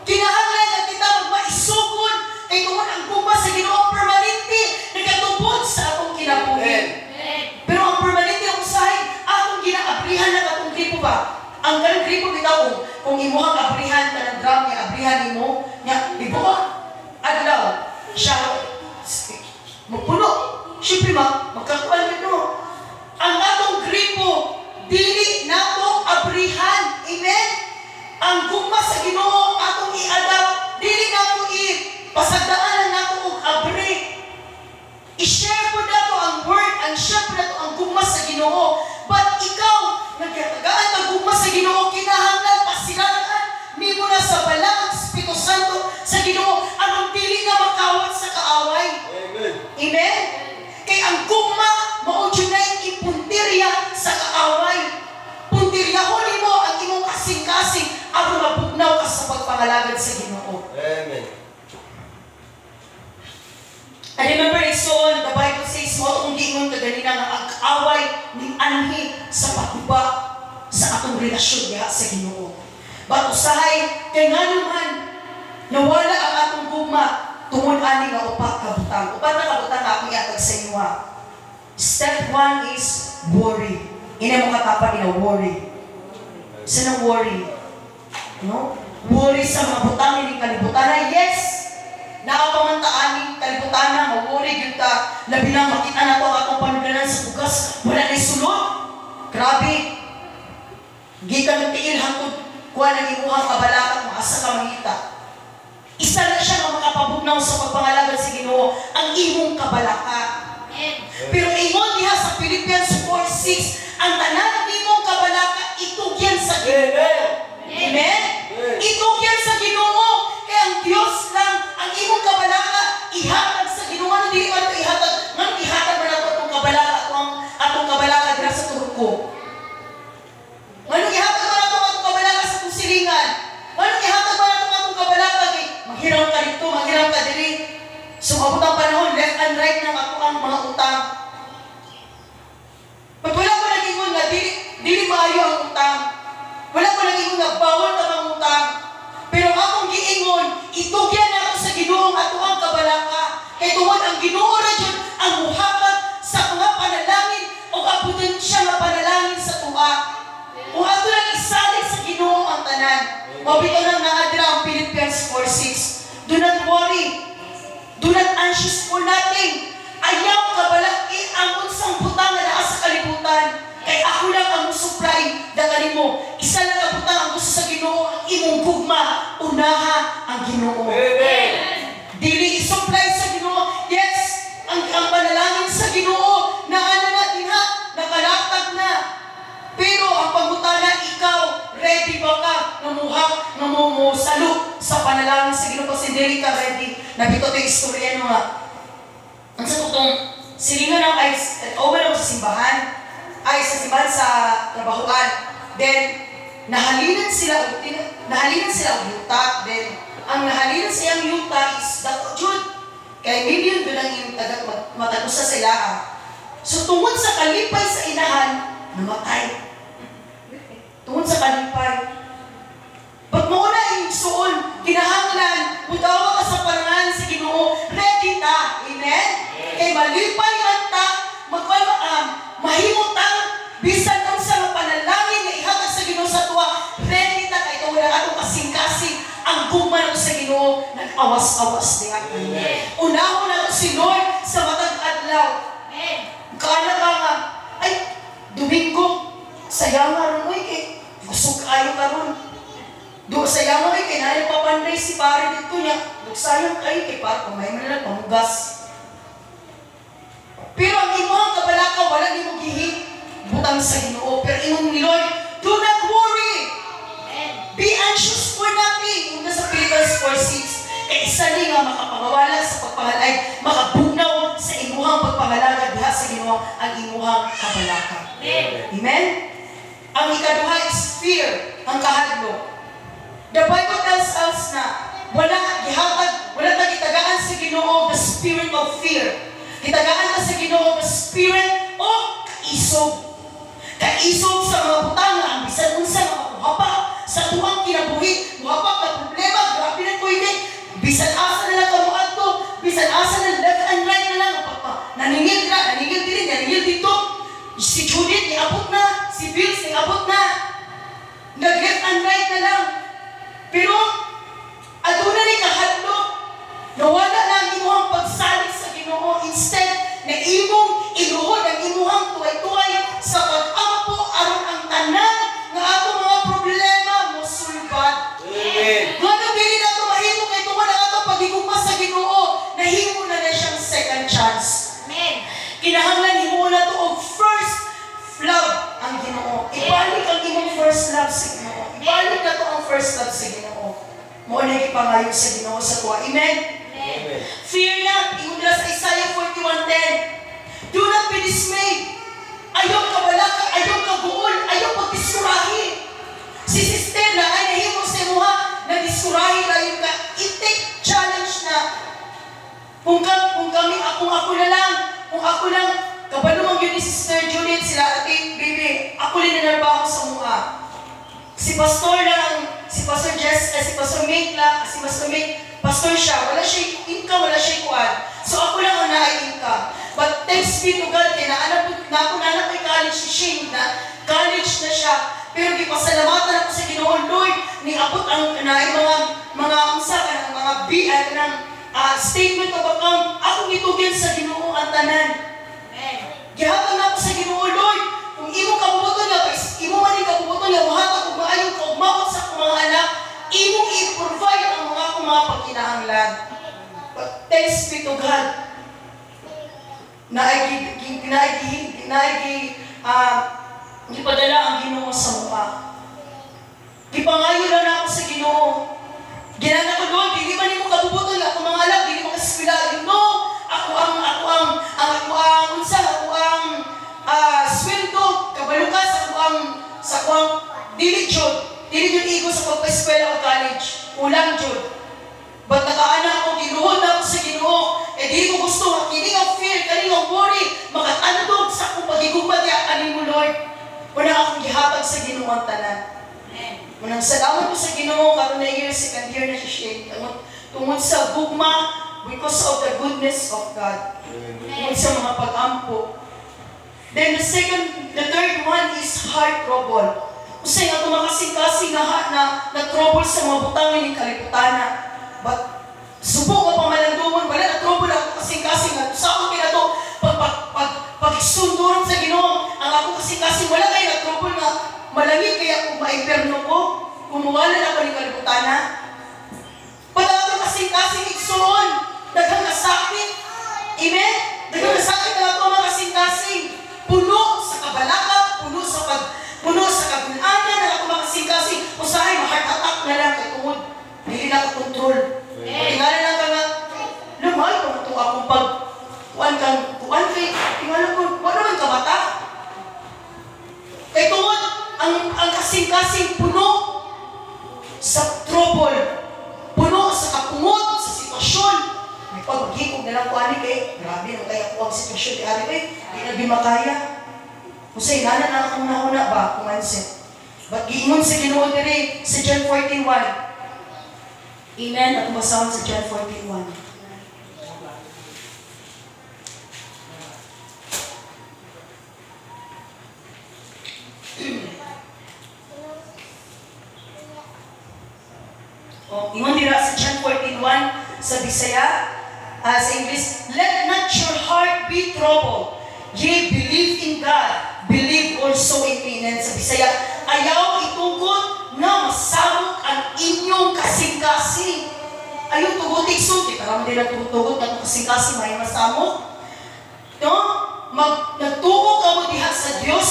Kinahanglan na kita magmaisugod, kay kung ang gugma sa Ginoo, permanente, nagkatubod sa atong kinabuhi. Pero ang permanente ang usahay, atong ginaabrihan ng atong gripo ba? Ang ganang gripo bitaw kung imo ang abrihan kanang drum niya abrihan nimo nya ibuka adlaw siya magpuno syempre magkakuan nito ang atong gripo dili nato abrihan. Amen. Ang gugma sa Ginoo atong i-adapt dili nato pasagdaan nato og abri. I-share po nato ang word, ang share po nato ang gugma sa Ginoo. But ikaw nagkatagaan ang gugma sa Ginoo, kinahanglan pasilalaan nimo na sa balang Espiritu Santo sa Ginoo aron dili na makawat sa kaaway. Amen. Amen. Kay ang gugma mao junay ipuntirya sa kaaway. Puntiryahon nimo ang imong kasing-kasing aron mapugnaw ka sa pagpangalagad sa Ginoo. Amen. I remember it's on, the Bible says, mo kung giingon ka ganina nga ang kaaway ning anhi sa pagguba sa atong relasyon diha sa Ginoo. But usahay kay nganuman nawala ang atong gugma tungod ani nga upat ka butang. Upat na kabutang ako iatag sa inyo. Step 1 is worry. Ina mo katapan ina worry. Sino worry? No? Worry sa mga butang ni kalibutan. Yes. Nakapamantaan ni kalibutan na mawuri gyud ka labi na makita na to ang atong panuganan sa bugas wala na sulod. Grabe. Gikan ng tiil hangtod kuha ng imuhang kabalakat maasa ka mangita. Isa na siya nga makapabugnaw sa pagpangalagan sa Ginoo ang imong kabalaka. Pero ingon diha sa Philippians 4:6 ang tanan nimong kabalaka itugyan sa Ginoo. Amen? Itugyan sa Ginoo kay ang Dios lang ang imong kabalaka ihatag sa Ginoo. Ano di man ito ihatag? Ngano ihatag man nato atong kabalaka atong kabalaka dira sa Turko? Ngano ihatag man nato atong kabalaka sa Pusilingan? Ngano ihatag man nato atong kabalaka kay manghiram ka dito, manghiram ka diri. Sumabot ang panahon left and right nang ako ang mga utang. Pag wala ko nag-ingon nga dili maayo ang utang. Wala ko nag-ingon nga bawal ka mang utang. Pero akong giingon, itugyan na ako sa Ginoo ato ang kabalaka. Kay tungod ang Ginoo ra jud ang muhatag sa mga panalangin o abutin siya nga panalangin sa tuwa. Kung ato lang isalig sa Ginoo ang tanan. Mabito nang naadra ang Philippians 4:6. Do not worry. Do not anxious for nothing. Ayaw kabalaki ang unsang butang na naa sa kalibutan. Kay ako lang ang supply dangali mo. Isa lang ang butang ang gusto sa Ginoo ang imong gugma. Unaha ang Ginoo. Amen. Dili i-supply sa Ginoo. Yes, ang panalangin sa Ginoo na ano na diha, nakalatag na. Pero ang pangutana ikaw, ready ba ka namuhak, namumusalo sa panalangin sa Ginoo kasi dili ka ready. Nabito ito yung istorya nyo nga. Ang sa tutong silingan ng ay over sa simbahan sa trabahuan. Then nahalinan sila og yuta. Then ang nahalinan sa iyang yuta is dato jud kay million doon ang iyong matagusa sa ilaha. So tungod sa kalipay sa inahan, namatay. Tungod sa kalipay. Pag mauna yung kay malipay man ta, mahimot ang bisan unsa nga panalangin nga ihatag sa Ginoo sa tuwa, ready ta kay wala atong kasing-kasing ang gugma sa Ginoo nag-awas-awas diha. Unahon na si Lord sa matag adlaw. Kana ka nga, ay, Domingo, sayang nga ron, oy, kay gusto kayo ka ron. Sayang nga, kay nalang papanday si pare dito niya. Sayang kayo, kay pare, kumain mo na lang, pamugas. Pero ang imong kabalaka, wala ni mo gihi, butang sa Ginoo. Pero imong ni Lord, do not worry. Be anxious for nothing. Una sa Philippians 4:6, kay isa ni nga makapangawala sa pagpangalay, makabunaw sa imuhang pagpangalaga diha sa Ginoo ang imuhang kabalaka. Amen? Ang ikaduha is fear, ang kahadlok. The Bible tells us na wala gitagaan sa Ginoo the spirit of fear. Gitagaan ka sa Ginoo the spirit of kaisog. Kaisog sa mga butang na ang bisan unsa nga makuhapa sa tuwang kinabuhi, muhapa ka problema, grabe na ko ini. Bisan asa na lang kamuadto, bisan asa na left and right na lang naningil dito. Si Judith niabot na, si Bills niabot na. Nag-left and right na lang. Pero aduna ni kahadlok, nawala na ang imuhang pagsalig sa Ginoo. Instead, na imong iluhod ang imuhang tuway-tuway sa pag-ampo aron ang tanan nga atong mga problema mo sulbad. Amen. Nga dili na ito mahimo kay tuwa na atong pagigugma sa Ginoo, nahimo na siyang second chance. Amen. Kinahanglan himo na to og first love ang Ginoo. Ibalik ang imong first love sa Ginoo. Ibalik na to ang first love sa Ginoo. Mo na ipangayo sa Ginoo sa tuwa. Amen. Amen. Fear not. Ingon nila sa Isaiah 41:10. Do not be dismayed. Ayaw kabalaka, ayaw kabuol, ayaw pagdisurahi. Si Stella ay nahimo sa imuha na disurahi layo ka. I-take challenge na. Kung ako na lang, kabalo ang yun ni Sister Judith, sila ate, baby, ako rin nanarbaho sa mukha. Si Pastor Jess, si Pastor Mate lang, si Pastor Mate, Pastor siya, wala siya income, wala siya kuwan. So ako lang ang na-income. But thanks be to God, na ako na kay college si Shane, na college na siya. Pero gipasalamatan ako sa Ginoo, Lord, niabot ang statement of account, akong itugin sa Ginoo ang tanan. Gihatag na ako sa Ginoo, Lord, kung imo kabubuton niya, imo man yung kabubuton niya, mahatag kung maayong kaugmawat sa akong mga anak, imong i-provide ang mga pagkinahanglan. But thanks be to God, gipadala ang Ginoo sa mukha. Gipangayo lang ako sa Ginoo. Ginana ko, Lord, hindi man mo kabubuton nga akong mga anak, hindi mo kaskwila. No, ako ang sweldo, kabalukas, sa dili jud igo sa pagpa-eskwela o college. Ulang jud. But nakaana ako, ginuhod na ako sa Ginoo. Di ko gusto, kini ang fear, kani ang worry, makatandog sa akong pagigugma diya kanin mo, Lord. Wala akong gihatag sa Ginoo ang tanan. Munang salamat ko sa Ginoo karon na year, second year na siya tungod sa gugma because of the goodness of God. Tungod sa mga pag-ampo. Then the third one is heart trouble. Usay nga tumakasing-kasing na trouble sa mga butangin ng kaliputana. But subok nga pamalandungon, wala na trouble ako kasing-kasing na sa ako kina to pag-sunduron sa Ginoo. Ang ako kasing-kasing wala kayo na trouble nga malamig kaya kung ma-imperno ko, kumuwala na ako ng kaliputana. Padato kasing-kasing igsoon, daghang kasakit. Amen? Daghang kasakit na ako mga kasing-kasing. Puno sa kabalaka, puno sa kagunanan na ako mga kasing-kasing. Usahay, ma-heart attack na lang kay tungod. Hindi na ako kontrol. Tingala lang ka nga, lumay ko itong akong kuwan kay, tingala ko, wala naman ka mata. Kay tungod, ang kasing-kasing puno sa trouble, puno sa kapungot, sa sitwasyon. May paghigog na lang ko, ani kay, grabe na kaya ko ang sitwasyon ni Ari kay, di na di makaya. Kasi nana na akong nahuna ba, kung mindset. But giingon sa Ginoo diri sa John 14:1. Amen. At basahon sa John 14:1. O, ingon dira sa John 14:1 sa Bisaya, sa English, let not your heart be troubled. Ye believe in God, believe also in me. And sa Bisaya, ayaw itugod na masarok ang inyong kasing-kasing. Ayaw tugutig sulti, karami nila tugod na kasing-kasing, may masamok. No? Nagtuo ka mo diha sa Dios,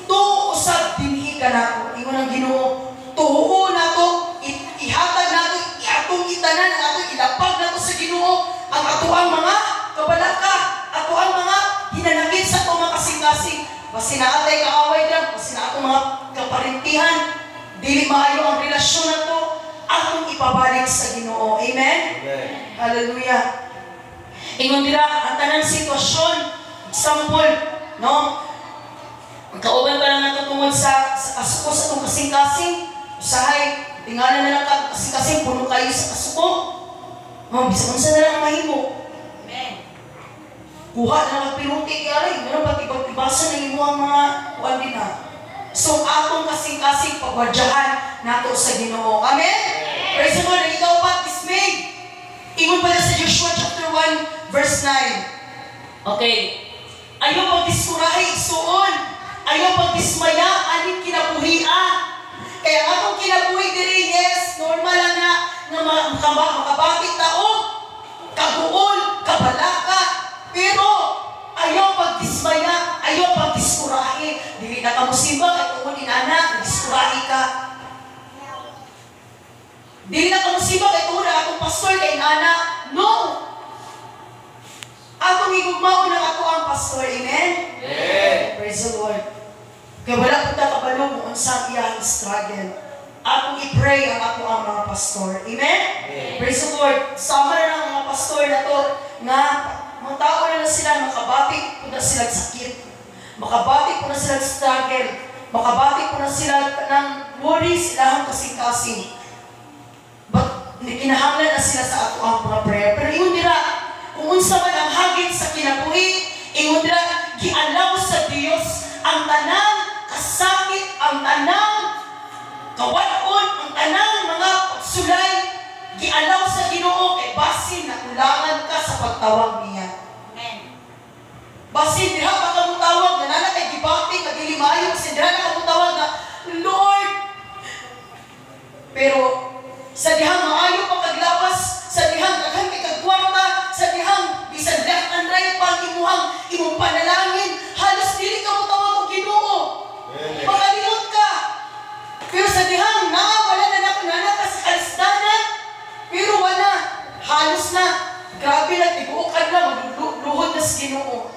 tuo usab dinhi ka nako. Ingon ang Ginoo, tuo nato, ihatag nato, iatong itanan, ang atong ilapag nato sa Ginoo, ang atoang mga kabalaka, atoang mga hinanakit sa atong mga kasing-kasing. Basi naatay kaaway lang, basi na atong mga kaparintihan, dili maayo ang relasyon nato, atong ipabalik sa Ginoo. Amen? Amen. Hallelujah. Ingon dira ang tanang sitwasyon, example, no? Kauban pa lang nato tungod sa kasuko sa itong kasing-kasing. Usahay, tingala na lang kasing-kasing, puno kayo sa kasuko. Bisa unsa na lang ang mahimo. Amen. Kuha na lang pinuti kaya meron ba tibag-tibasan ng imuang mga kuwan din na. So, atong kasing-kasing pagwadyahan nato sa Ginoo. Amen? Praise the Lord. And ikaw pa, dismayed. Ingon pa na sa Joshua chapter 1, verse 9. Okay. Ayaw pagdiskurahe, igsuon. Ayaw pagdismaya, aning kinabuhian. Kaya atong kinabuhi diri, yes, normal lang na makabakit tao, kaguol, kabalaka. Pero, ayaw pagdismaya, ayaw pagdiskurahe. Dili na kamusimba, kaya kung inana, diskurahe ka. Dili na kamusimba, kaya kung atong pastor, kay inana, no! Atong igugmao ng ato ang pastor, amen? Amen. Praise the Lord. Kaya wala po ta kabalo kung unsang iyang struggle. Atong i-pray ang ato ang mga pastor, amen? Praise the Lord. Sama na ng mga pastor na to, nga mga tao na sila, makabatik po na sila sakit. Makabatik po na sila struggle. Makabatik po na sila ng worry sila kasing-kasing. But kinahanglan na sila sa ato ang mga prayer. Pero yun nila, kung unsa man ang hagit sa kinabuhi, ingon dira gialaw sa Dios ang tanang kasakit, ang tanang kawan-on, ang tanang mga pagsulay, gialaw sa Ginoo kay basin na kulangan ka sa pagtawag niya. Amen. Basin diha pa ka mutawag, nanana kay gibati, kagilimayo, basin diha na ka mutawag na Lord. Pero sa dihang maayo pa kaglawas, sa dihang daghan kay kagkwarta, sa dihang bisan left and right pa imong panalangin, halos dili ka mutawag og Ginoo. Makalimot ka. Pero sa dihang wala na ka sa kalisdanan, pero wala, halos na, grabe na, tibuokan na, magluhod na sa Ginoo.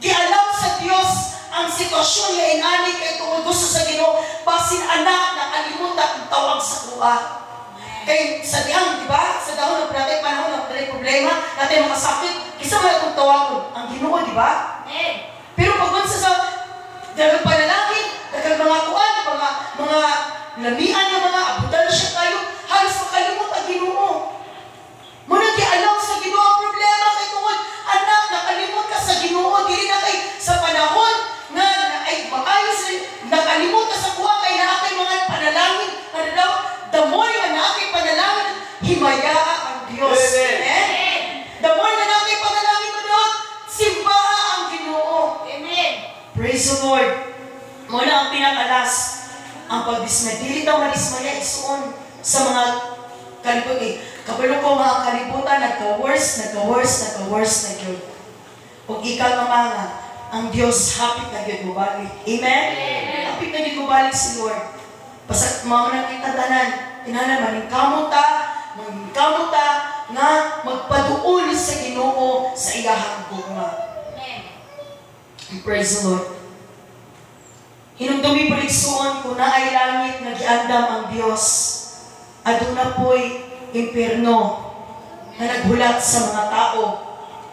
Gialaw sa Dios ang sitwasyon nga inani kay tungod gusto sa Ginoo, basin anak na kalimutan ang tawag sa kuha. Kay sa dihang, di ba? Sa dahon ng natin panahon ng problema, natin makasakit, kisa mo itong tawagon, ang Ginoo, di ba? Pero pag sa dagang panalangin, dagang mga kuan, mga lamian ng mga abutan siya tayo, halos makalimot ang Ginoo. Muna gialaw sa Ginoo ang problema kay tungod, anak, nakalimot ka sa Ginoo, dili na kay sa panahon nga ay maayos, nakalimot ka sa kuha kay naakay mga panalangin, ano daw, the more nga naakay panalangin, himaya ang Diyos. Amen? The more nga naakay panalangin mo doon, simbaha ang Ginoo. Amen? Praise the Lord. Muna ang pinakalas, ang pagdismay. Dili daw madismaya isuon sa mga kalibutan. Kabalo ko mga kalibutan, nagka-worse na yun. Kung ikaw nga mga, ang Diyos, hapit na yun mabalik. Amen? Hapit na yun mabalik si Lord. Basta mga nakita tanan, tinanan, maningkamot ta, nga magpaduol sa Ginoo sa iyahang bunga. Praise the Lord. Hinumdumi paligsuon kung naay langit na giandam ang Diyos. Aduna po'y impierno na naghulat sa mga tao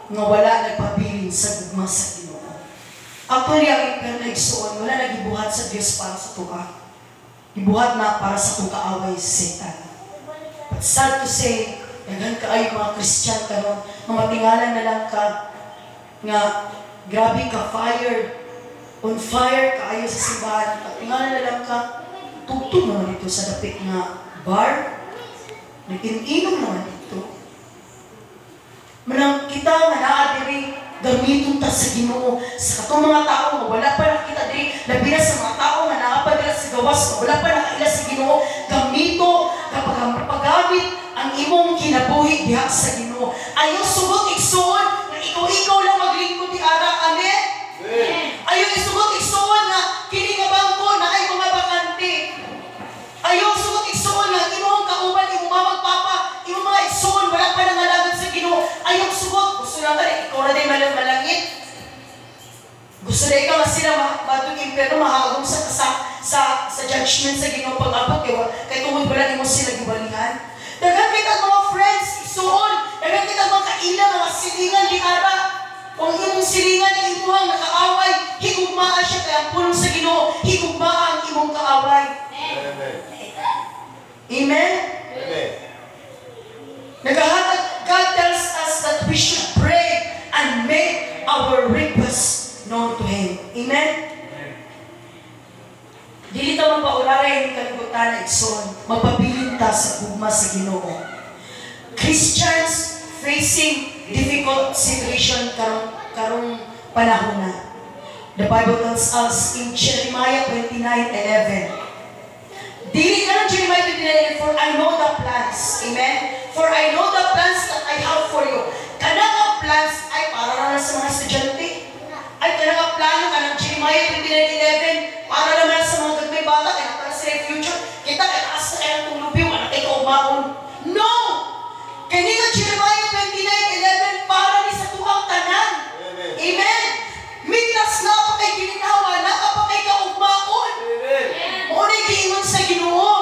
nga wala nagpabilin sa gugma sa Ginoo. Actually, ang impierno igsuon, wala nagibuhat sa Diyos para sa tuka. Ibuhat na para sa tukaaway sa Satan. But sad to say, daghan kaayo mga Christian karon, matingalan na lang ka nga grabe ka on fire kaayo sa simbahan, at tingala na lang ka, tugtog naman ito sa dapit nga bar, Nag-inom naman ito. Manang kita nga naa diri gamiton ta sa Ginoo sa katong mga tao nga wala pa nakita diri labi na sa mga tao nga naa pa dira sa gawas nga wala pa nakaila sa Ginoo gamito kapag pagamit ang imong kinabuhi diha sa Ginoo. Ayaw sugot igsuon nga ikaw lang maglingkod di ara. Amen. Ayaw isugot igsuon nga kini nga bangko na ay mga bakante. Ayaw sugot igsuon nga imong kauban imong mamag papa imong mga igsuon wala pa nangalagad sa Ginoo. Ayaw sugot gusto lang ka ikaw na din malangit. Gusto na ikaw nga sila matong impero mahagong sa judgment sa Ginoo pag-abot kay tungod wala nimo sila gibalihan. Dagan kita mga friends igsuon, dagan kita mga kaila mga silingan di ara. Kung imong silingan ang imuhang nakaaway, higugmaa siya kaya ang pulong sa Ginoo, higugmaa ang imong kaaway. Amen. Amen? Amen. God tells us that we should pray and make our requests known to Him. Amen? Dili ta magpaularay ni kalibutan na igsoon, magpabilin ta sa gugma sa Ginoo. Christians facing difficult situation karong panahon na. The Bible tells us in Jeremiah 29:11. Dili ka ng Jeremiah 29:11, for I know the plans. Amen? For I know the plans that I have for you. Kanang ang plans ay para na sa mga estudyante. Ay kanang ang plano ka ng Jeremiah 29:11 para naman sa mga gagmay bata kaya para sa future. Kita kaya taas na kaya itong lubi, wala kayo kaumaon. No! Kani nga Jeremiah 29:11 para ni sa tuang tanan. Amen. Amen. Mintas na pa kay gininhawa, na pa kay kaugmaon. Amen. Maunay giingon sa Ginoo.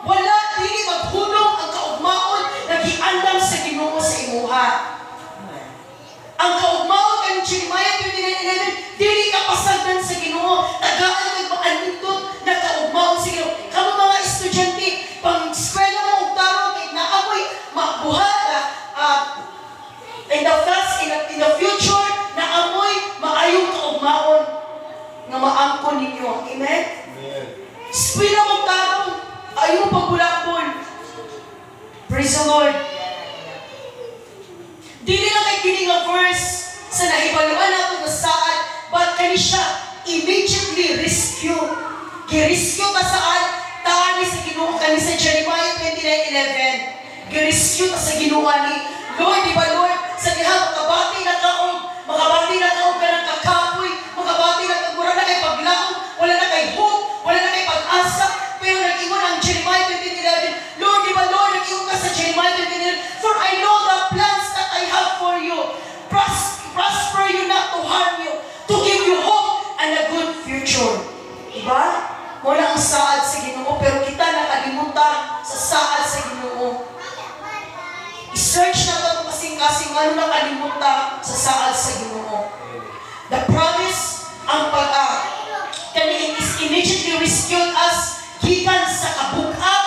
Wala dili maghunong ang kaugmaon nagiandam sa Ginoo sa imuha. Ang kaugmaon kay Jeremiah 29:11 dili ka pasagdan sa Ginoo. Tagaan kag maanindot na kaugmaon sa Ginoo. Kamo mga estudyante, pang eskwela mo og tarong kay naamoy mabuhat in the future na amoy maayong kaugmaon nga maangkon ninyo. Amen? Eskwela mo tarong ayong pagbulakbol. Praise the Lord. Dili na kay kini nga verse sa nahibaluan nato nga saad, but kani siya immediately rescue. Gi-rescue ta saan? Taani sa Ginoo kani sa Jeremiah 29:11. Gi-rescue ta sa Ginoo ni Lord, di ba Lord, sa dihang makabati na kaong ka ng kakapoy, makabati na kang mura na kay paglaong, wala na kay hope, wala na kay pag-asa, pero nag-ingon ang Jeremiah 29:11. Lord, di ba Lord, nag-ingon ka sa Jeremiah 29:11, for I know the plans that I have for you, prosper you, not to harm you, to give you hope and a good future. Diba? Wala ang saad sa Ginoo, pero kita nakalimutan sa saad sa Ginoo. I-search na ito kasing-kasing ano nakalimutan sa saad sa Ginoo. The promise, ang kani is immediately rescued us gikan sa kabug-ab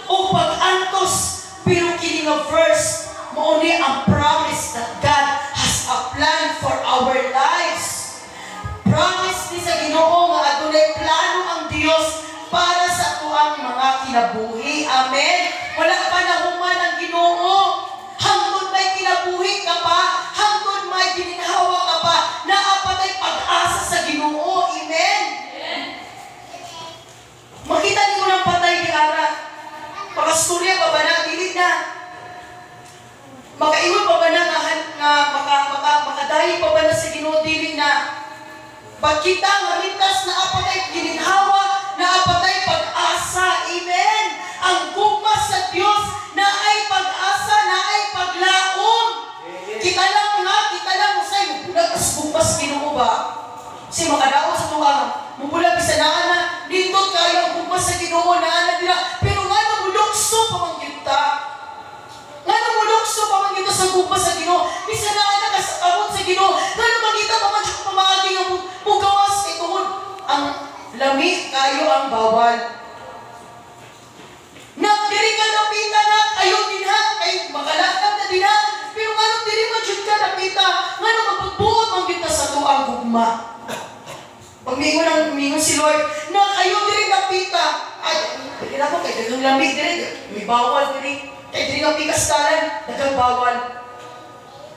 o pag-antos, pero kini nga verse mauni ang promise that God has a plan for our lives. Promise ni sa Ginoo nga adunay plano ang Dios para sa tuang mga kinabuhi. Amen. Wala pa nahuman ang Ginoo. Hangtod may kinabuhi ka pa, hangtod may gininhawa ka pa, naapatay pag-asa sa Ginoo. Amen. Makita niyo ng patay ni Ara. Pakasturya pa ba na? Dili na. Makaiwan pa ba na makadahi pa ba na sa Ginoo? Dili na. Pagkita nga mintas na apatay gininhawa, na apatay pag-asa. Amen. Ang gugma sa Dios na ay pag-asa, na ay paglaom. Kita lang usay mubulag as gugmas Ginoo ba? Kasi makadaot sa tuwang mubulag bisanaan na dito kayo ang gugmas sa Ginoo na ana dira, pero nga namulukso pa man kita. Nga namulukso pa man kita sa gugmas sa Ginoo. Bisanaan na kasakabot sa Ginoo. Nga namangita pa man siya pamagi nga mugawas kay tungod ang lami kayo ang bawal. Diri ka napita na, ayaw din ha, ay makalakap na din ha, pero nga nung diri madyod ka napita, nga nung magpagbuot ang kita sa tuang gugma. Pag mingon si Lord, na ayaw diri napita, ay, hindi na po, kaya dagang lamig diri, may bawal diri, Kaya dili nga pikastalan, nagkabawal.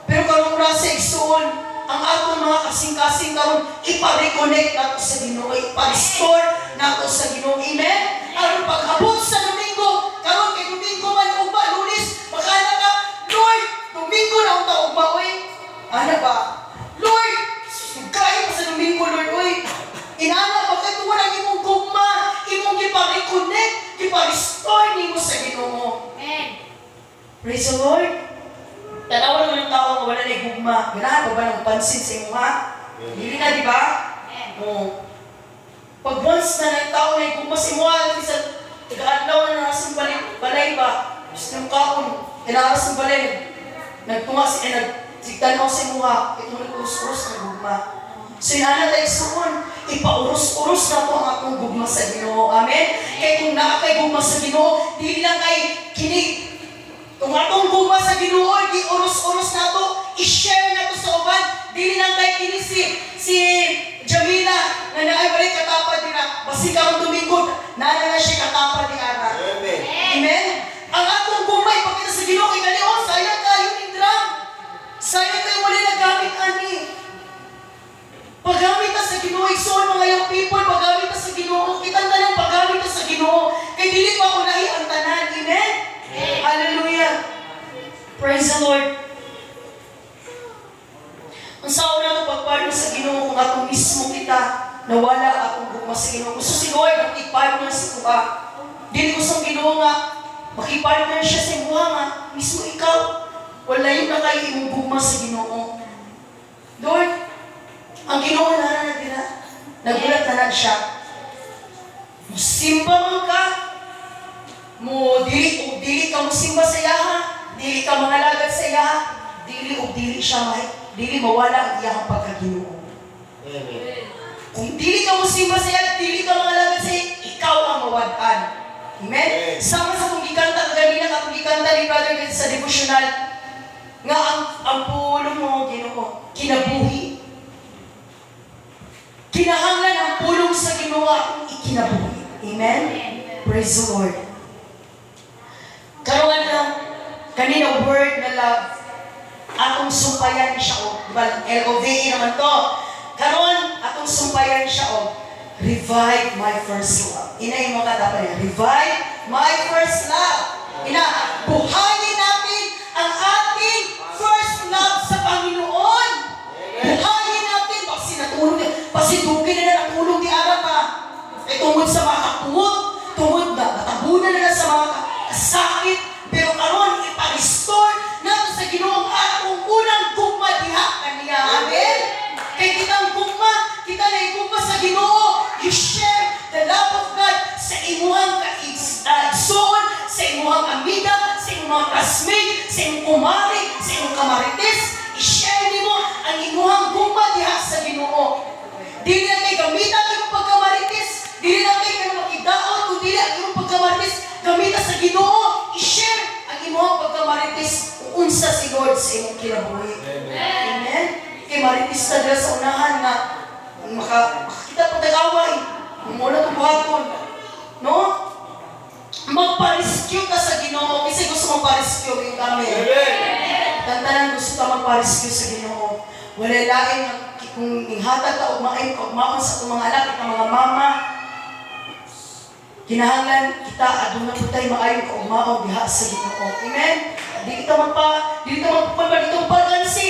Pero karong rasa igsuon, ang atong mga kasing-kasing karon ipa-reconnect nato sa Ginoo, ipa-restore nato sa Ginoo. Amen? Aron pag-abot sa Domingo, karon kay Domingo man ugma, Lunes, makana ka, Lord, Domingo na unta ugma, oy. Ana ba? Lord, kaya pa sa Domingo, Lord, oy. Inana, pagkatuwa ang imong gugma, imong ipa-reconnect, ipa-restore nimo sa Ginoo. Amen. Praise the Lord. Tanawan mo ng tao nga wala na gugma. Ganahan pa ba ng pansin sa imo ha? Hindi na, di ba? Oo. Pag once na ng tao na gugma sa imo ha, isa taga-adlaw na narasang balay ba? Gusto yung kaon, inaras ng balay, nagtunga sa nagsigtanaw sa imo ha, itong nag-urus-urus na gugma. So inana tayo suon, ipaurus-urus na po ang atong gugma sa Ginoo. Amen? Kaya kung nakakay gugma sa Ginoo, di lang kay kinig. Kung atong gugma sa Ginoo, di urus-urus na to, i-share na to sa uban. Di lang kay kini si Jamila, na naay balik katapad din na, basi karong Domingo, na siya katapad di ara. Amen? Amen? Ang atong gugma, ipakita sa Ginoo, kay galion, sayang kayo ni drum. Sayang kayo wala nagamit ani. Paggamit ta sa Ginoo, igsoon mga young people, paggamit ta sa Ginoo, kitang talang paggamit ta sa Ginoo, kay dili pa ko nahi ang tanan. Amen? Hallelujah. Praise the Lord. Ang sao na ito pagpano sa Ginoo kung atong mismo kita nawala atong gugma sa Ginoo. Gusto si Lord, makipano na sa tuwa. Dili gusto ang Ginoo nga, makipano na siya sa imuha nga, mismo ikaw. Wala yung nakay imong gugma sa Ginoo. Lord, ang Ginoo na nila, nagulat na siya. Musimba man ka, dili ka musimba sa iyaha, dili ka mangalagad sa iyaha, dili siya dili mawala ang iyang pagkaginoo. Kung dili ka musimba sa iyaha, dili ka mangalagad sa iyaha, ikaw ang mawadan. Amen? Sama sa kung gikanta kanina, kapag gikanta ni Brother sa devotional, nga ang pulong mo, Ginoo, kinabuhi. Kinahanglan ang pulong sa Ginoo akong ikinabuhi. Amen? Praise the Lord. Karoon lang, kanina word na love, atong sumpayan siya o, diba, L-O-V-E naman to. Karoon, atong sumpayan siya o, revive my first love. Ina yung mga dapat niya, revive my first love. Ina, buhayin natin ang ating first love sa Panginoon. Buhayin natin, pasidugin na natulog di araw pa. Tungod sa mga kapuot, tungod na natabunan na sa mga kasakit, pero karon ipa-restore nato sa Ginoo ang atong unang gugma diha kaniya. Amen? Kay kitang gugma, kita na gugma sa Ginoo, you share the love of God sa imuhang kaigsoon, sa imuhang amiga, sa imuhang classmate, sa imong kumari, sa imong kamarites, i-share nimo ang imuhang gugma diha sa Ginoo. Dili na kay gamitan ang imong pagkamarites, dili na kay kanang makidaot, kundi ang imong pagkamarites gamita sa Ginoo, i-share ang imong pagkamarites kung unsa si Lord sa imong kinabuhi. Amen? Kay marites ta dira sa unahan nga makakita pa tagaway, muna to buhaton. No? Magpa-rescue ka sa Ginoo kasi gusto mong pa-rescue yung kami. Tantanan gusto ka magpa-rescue sa Ginoo. Wala laing kung inghatag ka o maon sa itong mga anak at mga mama, kinahanglan kita aduna po tayo maayon ka umaon diha sa Ginoo. Amen? Di kita magpapalba dito pag-alkansi.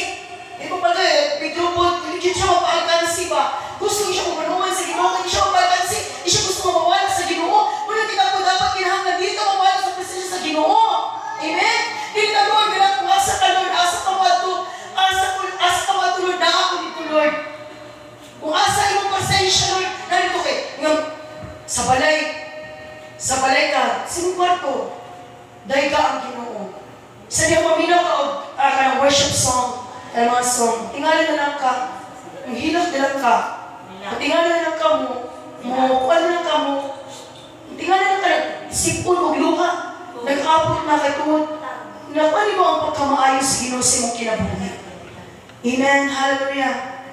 Di ba pala video po, hindi siya magpa-alkansi ba? Gusto siya mapanuman sa Ginoo, hindi siya magpa-alkansi. Hindi siya gusto mawala sa Ginoo. Muna kita po dapat kinahanglan dito mawala sa presensya sa Ginoo. Amen? Dili na Lord, kung asa ka Lord, asa ka matulod na ako dito Lord. Kung asa imong pasensya Lord, narito kay sa balay ka, sinong kwarto? Dahil ka ang Ginoo. Sa diya maminaw ka o kanang worship song, mga song, tingalan na lang ka, yung hilot na lang ka, tingalan na lang ka kuan na lang ka tingalan na lang ka, sipon o luha, nag-abot na kay tuwod, napali mo ang pagkamaayos Ginoo sa imong kinabuhi. Amen, hallelujah.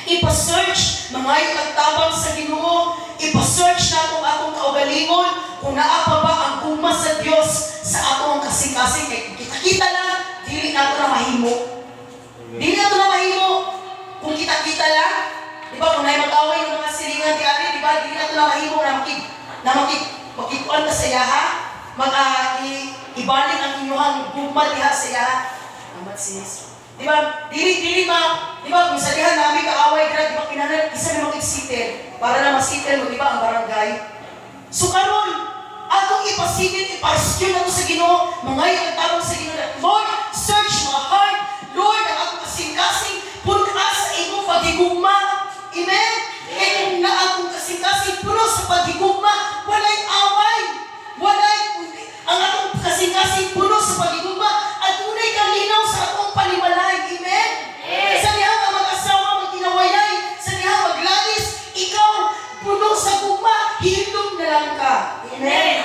Ipa-search, mga ipagtabang sa Ginoo, ipa-search na atong kaugalingon kung naa pa ba ang gugma sa Dios sa atong kasing kay kita-kita lang, dili na ito na mahimo. Dili na ito na mahimo. Kung kita-kita lang, di ba, kung na'y mag-away ng mga silingan di ari, di ba, dili na ito na mahimo na makikuan ka sa yaha, ibalik ang inyong gugma diha sa yaha. Amat sis. Di ba, dili kung sa diha namin kaaway dira, di ba, kinanan, isa na makisitin, para na masitin mo, di ba, ang barangay. So karon, atong ipasitin, iparescue na ito sa Ginoo, mangayo ang tawag sa Ginoo, Lord, search my heart, Lord, ang akong kasing-kasing, punas sa imong pagigugma. Amen? Kaya kung na akong kasing-kasing, puno sa pagigugma, walay away, ang akong kasing-kasing, puno sa pagigugma, at unay kalinaw sa akong panimalay. Amen? Sa niya ang mag-asawa, mag-inawayay, sa niya maglalis, ikaw, puno sa gugma, hindog na lang ka. Amen?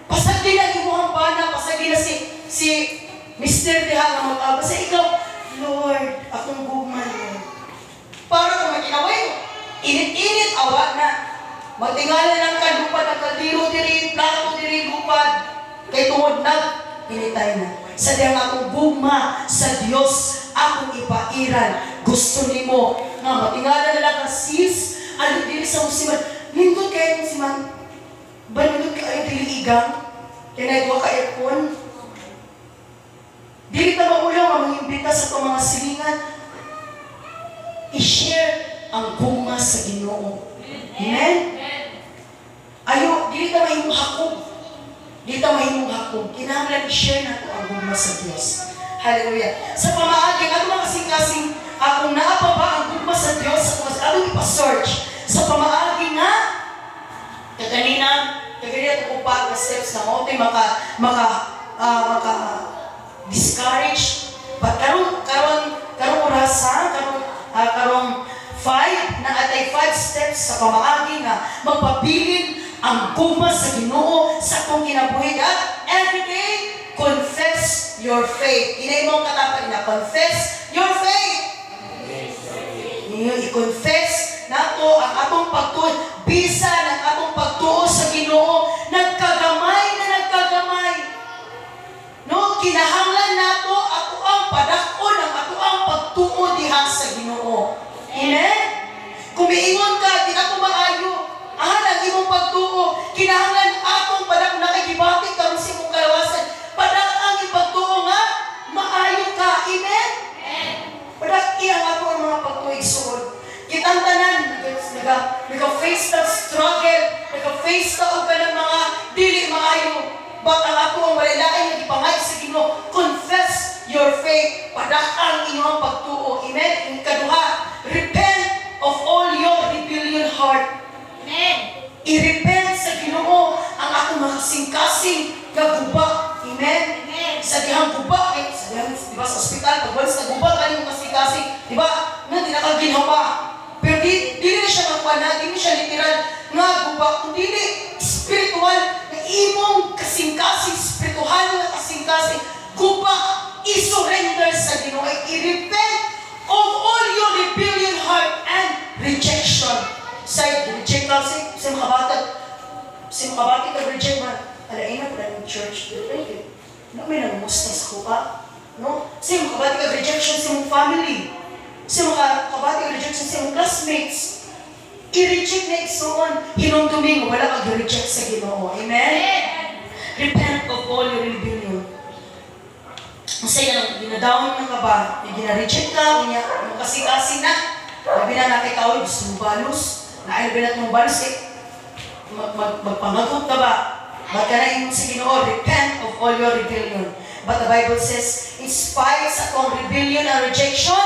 Pasagdi na imuhang bana, pasagdi na si Mr. Diha nga mag-aba sa ikaw, Lord, akong gugma, Lord. Para kung mag-inaway mo, init-init, awa na. Magtingala lang ka, lupad, nagkaldiro diri, plato diri, lupad. Kay tungod na, initay na. Sa diyang akong gugma sa Diyos, akong ipairan. Gusto ni mo nga matingala na lang ka, sis, ano diri sa musiman. Lindot kayo musiman. Ba lindot kayo dili igang? Kinaigwa ka aircon? Dili ka maulaw, mangimbita sa itong mga silingan. I-share ang gugma sa Ginoo. Amen? Ayo, dili ka mahimong hakog. Dili ka mahimong hakog. Kinahanglan i-share na ito ang gugma sa Diyos. Hallelujah. Sa pamaagi, ano mga kasing-kasing, kung naapa ba ang gugma sa Diyos, ano ipa-search? Sa pamaagi nga, kaganina ito upag na steps na mo, discourage. But karong orasa, karong 5 na atay 5 steps sa pamaagi nga magpabilin ang gugma sa Ginoo sa atong kinabuhi. At every day confess your faith. Inay mong katapan na confess your faith. I-confess nato ang atong pagtuo, bisa ng atong pagtuo sa Ginoo, nagkagamay. No, kinahanglan nato ato ang padakon ang ato ang pagtuo diha sa Ginoo. Amen? Kumiingon ka, di na ko maayo. Ang imong pagtuo, kinahanglan atong padakon nakikibati karon sa imong kalawasan. Padak ang ipagtuo nga maayo ka. Amen? Padak ang ato ang mga pagtuo igsuon. Kitang tanan, nag-face na struggle, nag-face na og kanang mga dili maayo. But ang ako ang walilain nga gipangay sa Ginoo, confess your faith, padakang inyong pagtuo. Amen? Ikaduha, repent of all your rebellion heart. Amen? I-repent sa Ginoo ang ako makasing-kasing nga guba. Amen? Sa dihang guba, sa dihang, diba sa ospital, pag once na guba kayo kasing-kasing, diba, nga di nakaginhawa. Pero di na siya magpana, di na siya literal nga guba, kundi spiritual na imong kasing-kasing, spiritual na kasing-kasing, guba, i-surrender sa Ginoo. I-repent of all your rebellion heart and rejection. Sa reject lang sa mga batag, sa mga batag ka reject man, alain na pala ng church, na may nangusta sa kupa, no? Sa mga batag ka rejection sa mong family, sa mga kabati ka rejection sa mong classmates, i-reject na igsoon, hinumduming, wala kag-reject sa Ginoo. Amen? Repent of all your rebellion. Kasi yung ginadawin ng kaba, yung gina-reject ka, yung kasi-kasi na, labi na nakikawin, gusto mong balos, nailabi na itong balos, magpamagot ka ba? Ba't ka na yung sa Ginoo? Repent of all your rebellion. But the Bible says, in spite sa itong rebellion and rejection,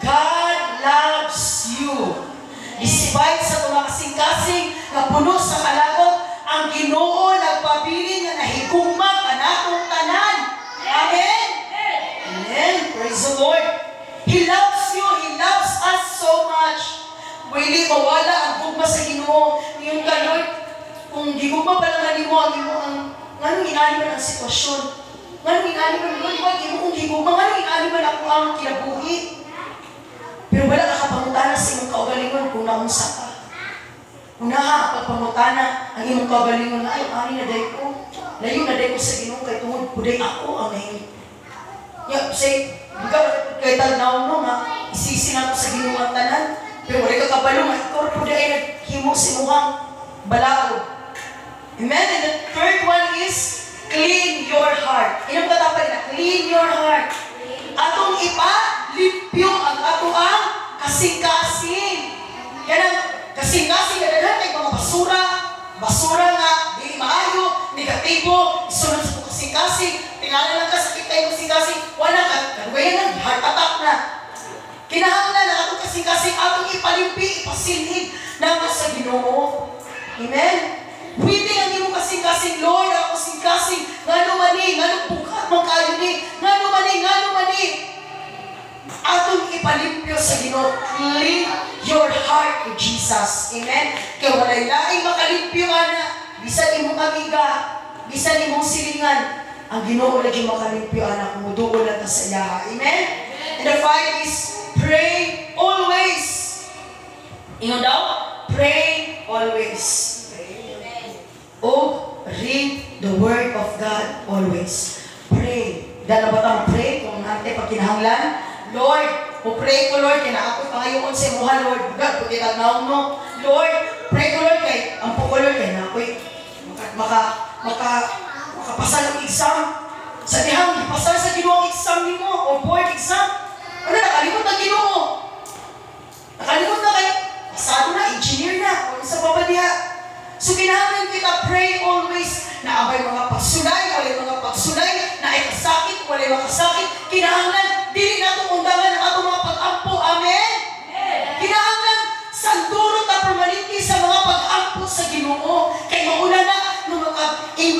God loves you. Despite sa tumakasing-kasing na puno sa kalagot, ang Ginoo nagpabilin na nahigugma kanatong tanan. Amen? Amen. Praise the Lord. He loves you. He loves us so much. Really, mawala ang gugma sa Ginoo. Ngayon ka, Lord, kung gigugma pa lang mo, nganong inaliman ang sitwasyon? Nganong inaliman, Lord, wag mo kung gigugma, nganong inaliman ako ang kinabuhi? Pero wala ka kapangutana sa imong kaugalingon kung naunsa ka. Unaha, pagpangutana ang imong kaugalingon na, ay, ani na dahi ko. Layo na dahi ko sa Ginoo kay tungod kuday ako ang nahing. Say, ikaw, kay tagnaw mo nga, isisi na ko sa Ginoo ang tanan. Pero wala ka kabalo nga, ikaw kuday ay naghimo si muhang balao. Amen? And the third one is, clean your heart. Inong katapan na, clean your heart. Atong limpyo ang atoang kasing-kasing. Yan ang kasing-kasing na dahil ay mga basura nga, di maayo, negatibo, isunod sa kasing-kasing, tingala lang ka, sakit tayo kasing-kasing, wala ka, kagwayan lang, heart attack na. Kinahanglan na atong kasing-kasing, atong ipalimpi, ipasilhig nato sa Ginoo. Amen? Pwede ang iyong kasing-kasing, Lord, ang kasing-kasing, nga lumani, nga bukat mong kayo ni, nga lumani. Atong ipalimpyo sa Ginoo. Clean your heart to Jesus. Amen? Kaya walay laing makalimpyo na, bisan imong amiga, bisan imong silingan, ang Ginoo lagi makalimpyo anak, kumuduol na ta sa iya. Amen? And the five is, pray always. Ingon daw? Pray always. O read the Word of God always. Pray. Dahil ba tayo pray kung natin pag kinahanglan? Lord, pray ko Lord, kaya ako pangayon sa imuha Lord. God, kung kitagnaw mo. Lord, pray ko Lord, kaya ang po ko Lord, kaya na ako'y makapasa ng exam. Sa dihang, ipasar sa Ginoo ang exam ni mo, o board exam. Ano, nakalimot na Ginoo. Nakalimot na kayo. Pasado na, engineer na, o sa babadiha. So kinahanglan kita pray always na abay mga pagsulay, walay mga pagsulay, na ay kasakit, walay makasakit. Kinahanglan, dili nato undangan ang atong mga pag-ampo. Amen? Kinahanglan, sanduro ta permanente sa mga pag-ampo sa Ginoo. Kay mauna na, nung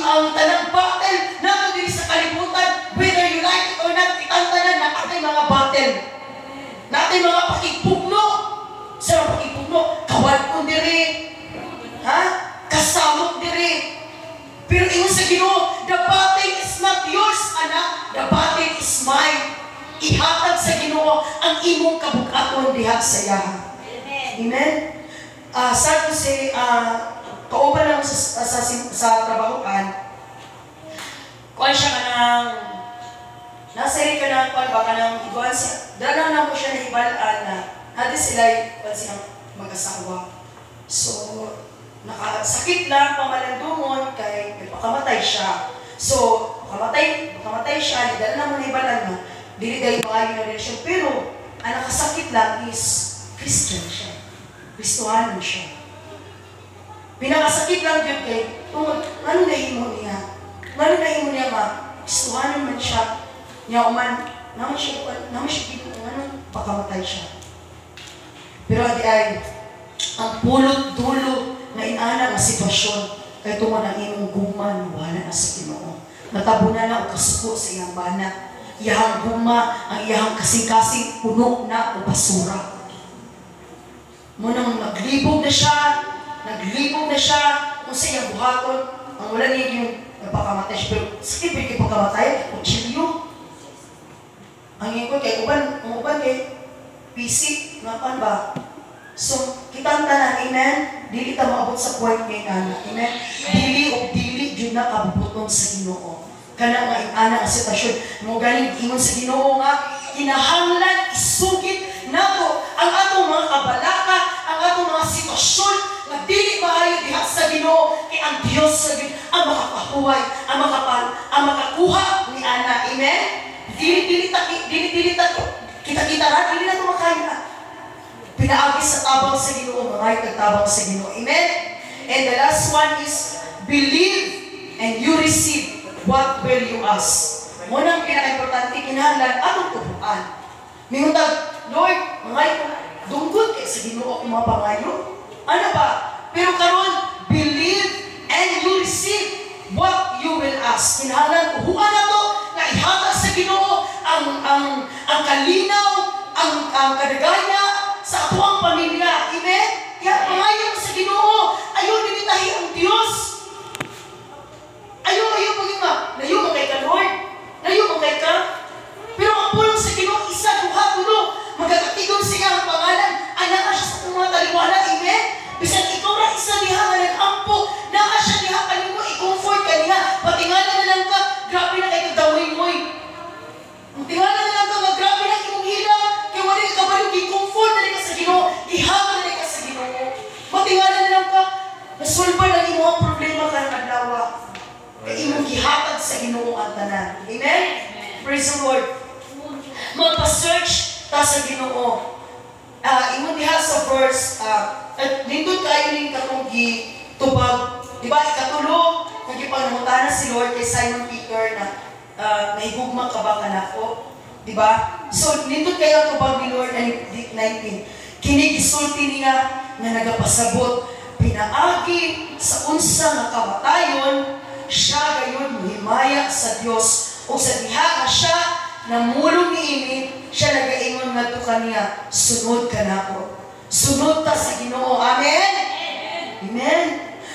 ang tanang battle, nato dili sa kalibutan, whether you like it or not, kitantanan na atay mga battle. Na atay mga pakigpugno. Sa pakigpugno, kawal ko diri. Ha? Kasamot diri. Pero ingon sa Ginoo, the battle is not yours, anak. The battle is mine. Ihatag sa Ginoo ang imong kabug-aton diha sa iya. Amen. Sad to say, kauban lang sa trabahoan. Kuan siya kanang nasa rin ka ng kuan baka nang iguan siya. Dala na mo siya na ibalaan na natin sila kuan silang mag-asawa. So, nakasakit lang, pamalandungon, kay nagpakamatay siya. So, pakamatay siya, dala na mo na ibalan na, dili-dali maayon na relasyon. Pero, ang nakasakit lang is, Christian siya. Kristohanon siya. Pinakasakit lang yun kay, ano nahimo niya? Ano nahimo niya ma? Kristohanon man siya. Niya uman, naman siya dito, pakamatay siya. Pero di ay, ang pulot-dulo na inaana nga sitwasyon, kaya tungod ang imong guman, wala na sa Ginoo. Natabunan na o kasuko sa iyang bana. Iyahang guma, ang iyahang kasing-kasing puno na o basura. Munang naglibog na siya, kung sa iyang buhaton, ang wala niya yung nagpakamatay siya. Pero sakit ba yung pagkamatay? Kutsilyo. Ang iyong ko, kaya uban kay PC, napan ba? So, kitang tanan, amen? Dili ta maabot sa point ngayon, anak, amen? Dili, yun na kabubuton sa Ginoo. Kana nga inana nga sitwasyon mo galing ingon sa Ginoo nga kinahanglan isugit nato ang atong mga kabalaka, ang atong mga sitwasyon nga dili maayo diha sa Ginoo kay ang Dios sa Ginoo ang makapahuway, ang makakuha ni ana. Amen? Dili kita ra dili na to makaya. Pinaagi sa tabang sa Ginoo, mga tabang sa Ginoo. Amen? And the last one is believe and you receive what will you ask. Munang pinaka-importante, kinahanglan atong tubuan. Mingutag, Lord, mga dungkot kay sa Ginoo akong mga pangayo. Ano ba? Pero karon, believe and you receive what you will ask. Kinahanglan, tubuan na to, na ihatag sa Ginoo ang kalinaw, ang kadagaya sa atuang pamilya. Amen? Kaya pangayo sa Ginoo, ayaw nilitahi ang Diyos. Ayaw maging layo mo kay ka, Lord. Layo mo kay ka. Pero ang pulong sa Ginoo, isa, duha, tulo. Magkakatigong siya ang pangalan. Anak siya sa mga taliwala. Amen? Bisan ikaw na isa diha nga nag-ampo. Naka siya diha kanimo, i-comfort ka niya. Patingala na lang ka. Grabe na kay ka. tanan. Amen? Praise the Lord. Magpa-search ta sa Ginoo. Ingon diha sa verse, at nindot kayo ning katong gitubag, di ba, ikatulo, kung gipanamutanan si Lord kay Simon Peter na nahigugma ka ba kanako? Di ba? So, nindot kayo tubag ni Lord na 19. Kinigisulti niya nga nagapasabot, pinaagi sa unsa nga kamatayon, siya gayon muhimaya sa Dios o sa diha nga siya namulong niini, siya nagaingon ngadto kaniya, sunod ka nako. Sunod ta sa Ginoo. Amen? Amen.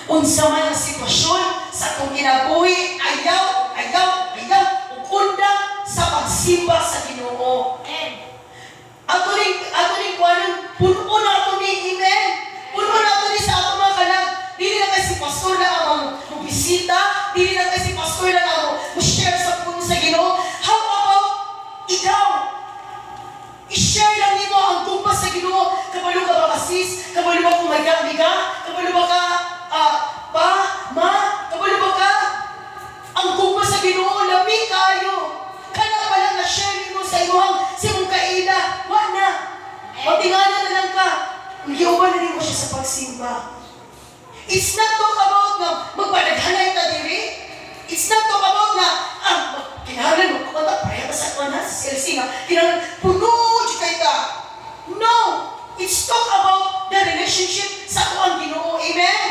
Unsa man ang sitwasyon sa atong kinabuhi, ayaw, ug undang sa pagsimba sa Ginoo. Ato ning kuanon, puno na ato ni amen. Puno na ato ni sa ato mga kanang, dili na kay si pastor na ang bisita, dili na kay si pastor na ang share sa puno sa Ginoo. How about ikaw? I-share lang nimo ang gumpa sa Ginoo. Kabalo ka ba kasis? Kabalo ba kung may miga? Kabalo ba ka kabalo ba ka ang gumpa sa Ginoo? Lami kayo. Kana pa lang na-share nimo sa imong kaila. Wa na. Matingala na lang ka. Giuban na nimo siya sa pagsimba. It's not talk about na magpadaghanay ta diri. It's not talk about na kinahanglan mo pagkata pareha ka sa kanan sa CLC nga kinahanglan puno kay ta. No! It's talk about the relationship sa ang Ginoo. Amen?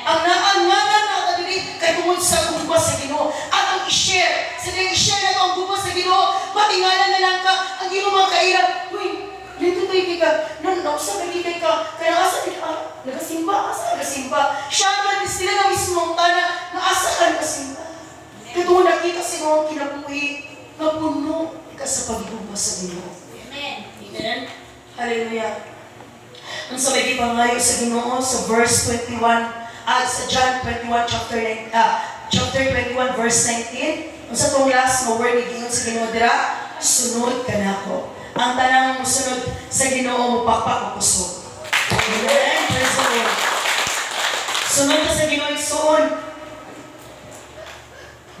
Ang naanganan na dili kay tungod sa gumba sa Ginoo. At ang i-share, sa i-share na ang gumba sa Ginoo, matingala na lang ka ang imong mga kaila. Uy, dito tayo ka. Nausa ka kay ka. Kaya asa nagasimba, siya man sila na mismo tana na asa ka nagasimba. Kaya nakita sa mga kinabuhi na puno ka sa pagigumba sa Ginoo. Amen? Hallelujah. Ang sa may gipangayo sa Ginoo sa verse 21, sa John 21 chapter 21 verse 19. Ang sa tong last mo word ni Ginoo sa Ginoo dira, sunod ka nako. Ang tanang musunod sa Ginoo mo pakpak o kusog. Amen. Praise the Lord. Sunod ka sa Ginoo igsoon.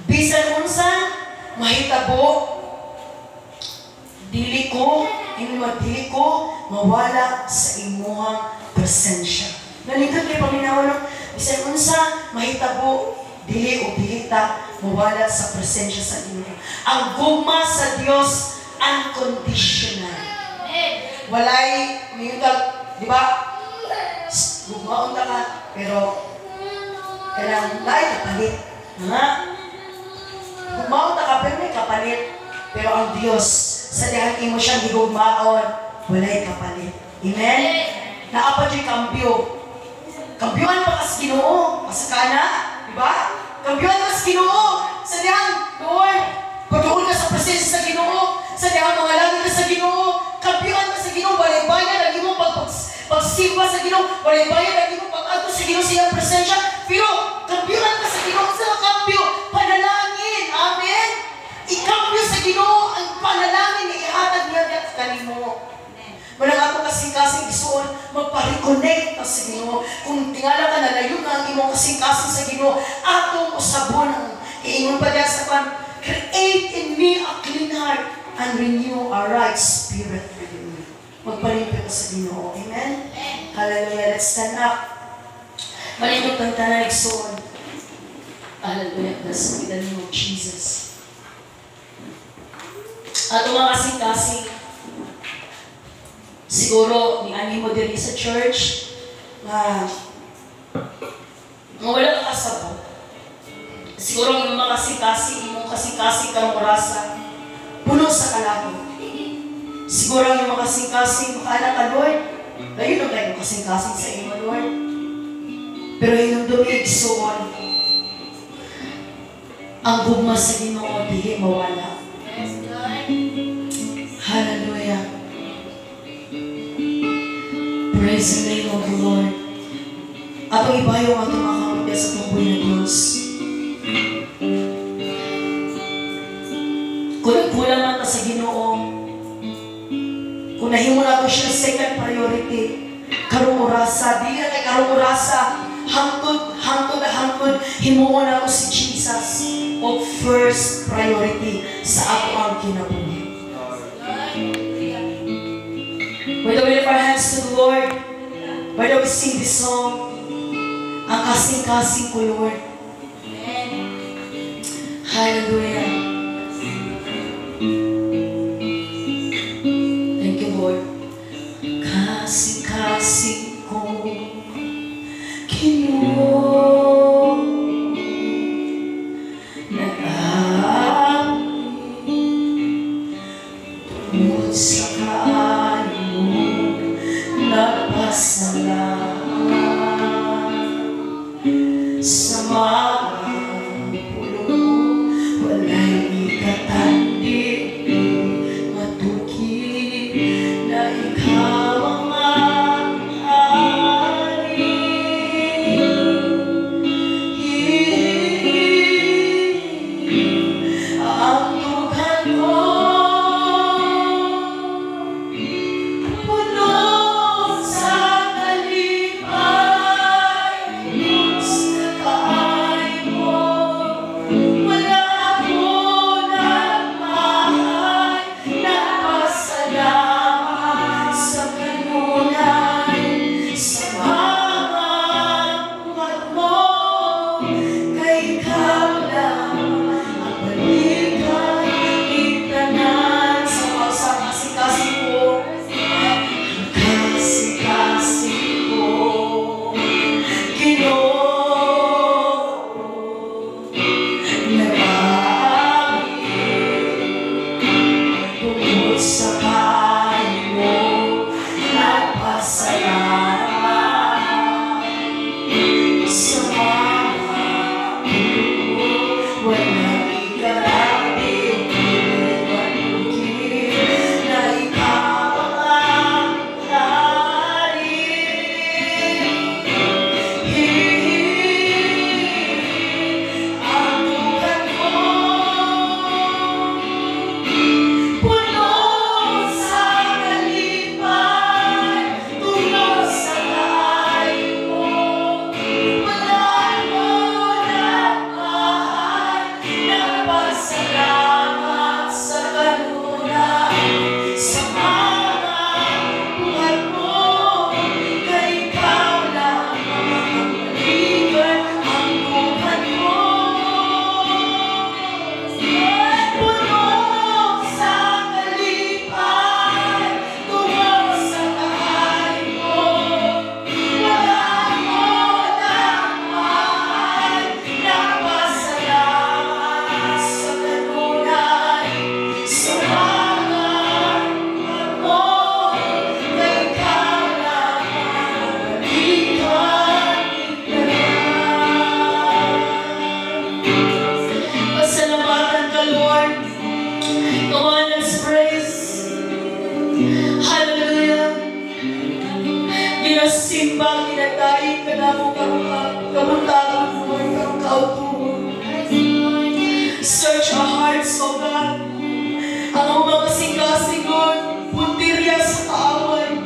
Bisan unsa mahitabo dili ko mawala sa imuhang presensya. Nalingkod kay paminaw bisan unsa mahitabo dili o bilita mawala sa presensya sa Ginoo. Ang gugma sa Dios unconditional. Walay mingkag, di ba? Gugmaon ta ka pero kailangan lain kapalit. Nga? Gugmaon ta ka pero may kapalit. Pero ang Dios sa dihan imo siyang higugmaon, walay kapalit. Amen? Naapa diy'y kambyo. Kambyoan pa kas Ginoo, pasakana, di ba? Kambyoan kas Ginoo, sa dihan, Lord, pagtuon ka sa presensya sa Ginoo, sa dihan mga langit ka sa Ginoo, kambyoan ka sa Ginoo, walay bayan ang imong pagsimba sa Ginoo, walay bayan ang imong pag-ato sa Ginoo sa iyang presensya, pero kambyoan ka sa Ginoo, sa kambyo, panalangin, amen? Ikambyo sa Ginoo ang panalangin na ihatag niya kanimo. Walang ato kasing-kasing isuon, magpa-reconnect sa Ginoo. Kung tingala ka na layo na ang imong kasing-kasing sa Ginoo, atong usabon ang iingon pa diya sa pan, create in me a clean heart and renew a right spirit within me. Magpalimpyo ka sa Ginoo. Amen? Hallelujah. Let's stand up. Malindot ang tanan igsoon. Hallelujah. Bless in the name of Jesus. Ato mga kasing-kasing, siguro ni ani mo diri sa church na wala ka kasabot. Siguro ang mga kasing-kasing, imong kasing-kasing kang orasa, puno sa kalabo. Siguro ang mga kasing-kasing, makaanak ka, Lord, layo na kayo kasing-kasing sa imo, Lord. Pero hinundong igsoon, ang gugma sa Ginoo, dili mawala. Hallelujah. Praise the name of the Lord. Atong ibayo ang atong mga kamagya sa tungkoy na Diyos. Kung nagkulang man sa Ginoo, kung nahimo na ito siya second priority, karong orasa, di na kay karong orasa, hangtod, himuon na ako si Jesus. o first priority sa ako ang kinabuhi. Whether we lift our hands to the Lord, whether we sing this song, ang kasing-kasing ko, Lord. Hallelujah. Thank you, Lord. Kasing-kasing ko, Ginoo, nag-aami tungkol sa kaano nagpasalamat sa mga pulo walay ikatandi matuki na ikaw ang simba ginatay ka na mo kamuntahan mo kang kautuhan. Search our hearts, O God. Ang mga kasing-kasing, Lord, puntirya sa kaaway.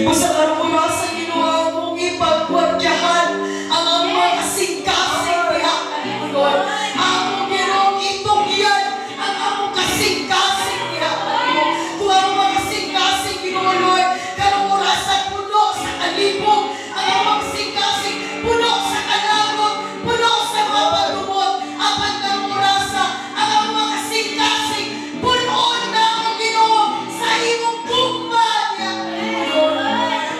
Kung sa karumura sa ginawa mong ipagwardyahan ang mga kasing-kasing dihakan, Lord. Ang mong ginawang itugyan ang among kasing-kasing dihakan, Lord. Kung ang mga kasing-kasing ginawa, Lord, karumura sa puno sa kalibog, ang mga kasing-kasing puno sa kalabog, puno sa mga pagdumot, apan karumura sa ang mga kasing-kasing puno na ang Ginoo sa imong tugma niya, Lord.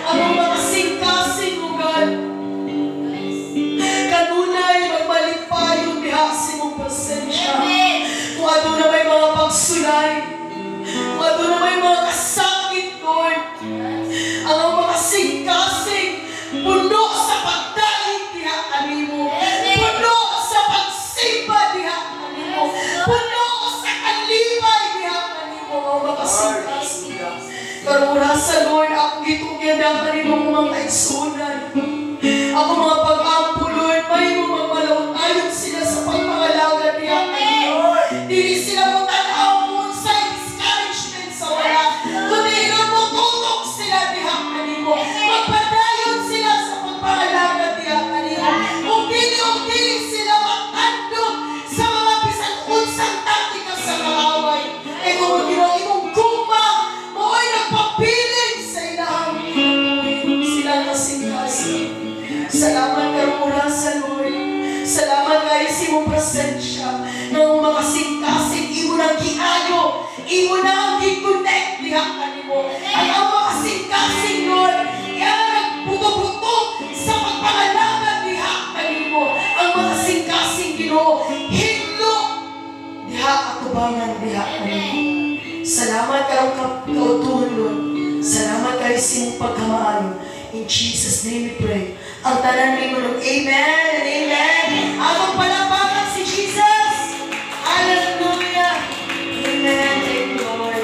Ang mga kasing-kasing, O God, kanunay magbalik pa yung diha sa imong presensya. Kung ano na may mga pagsulay, kung ano na may mga kasakit, Lord, ang mga kasing-kasing puno sa pagdaig diha kanimo, puno sa pagsimba diha kanimo, puno sa kalibay diha kanimo, mga kasing-kasing. Karura sa Lord, akong gitugyan na kanimo mga kaigsunan. Ako mga pag-ampo, Lord, may mamamalaw ayon sila sa pagpangalaga niya kanimo. Dili sila mo tanaw mo sa discouragement sa wala. Kundi mo tutok sila diha kanimo. Magpadayon sila sa pagpangalaga diha kanimo. Kung dili sila magtandog sa mga imo na ang i-connect diha kanimo. At ang mga kasing-kasing, Lord, yan nagbuto-buto sa pagpangalaman diha kanimo. Ang mga kasing-kasing, Ginoo, hilo diha atubangan diha kanimo. Salamat karong kautuhan, Lord. Salamat kayo sa imong pagkamaayo. In Jesus' name we pray. Ang tanan may mulong amen and amen. Amang palapakan si Jesus. Hallelujah. Amen. Thank you, Lord.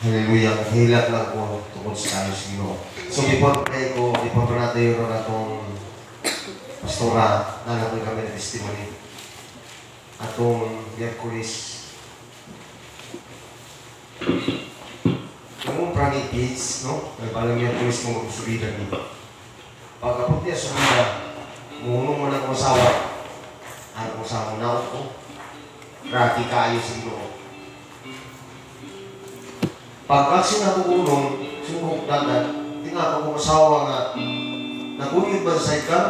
Hallelujah. Hilak lang ko tungkol sa tayo sa Ginoo. So before pray ko, before natin yun atong pastora, nalakoy kami ng testimony. Atong Miyerkules. Nung prangit kids, no? Nagpalang Miyerkules kung magsubidan niyo. Pagkapot niya sa mga, munong mo na kong asawa. Ano kong asawa na ako? Rati kayo sa Ginoo. Pag-action ako unong, sumukok dagat, tingnan ko kong asawa nga, naguyod ba sa ikar?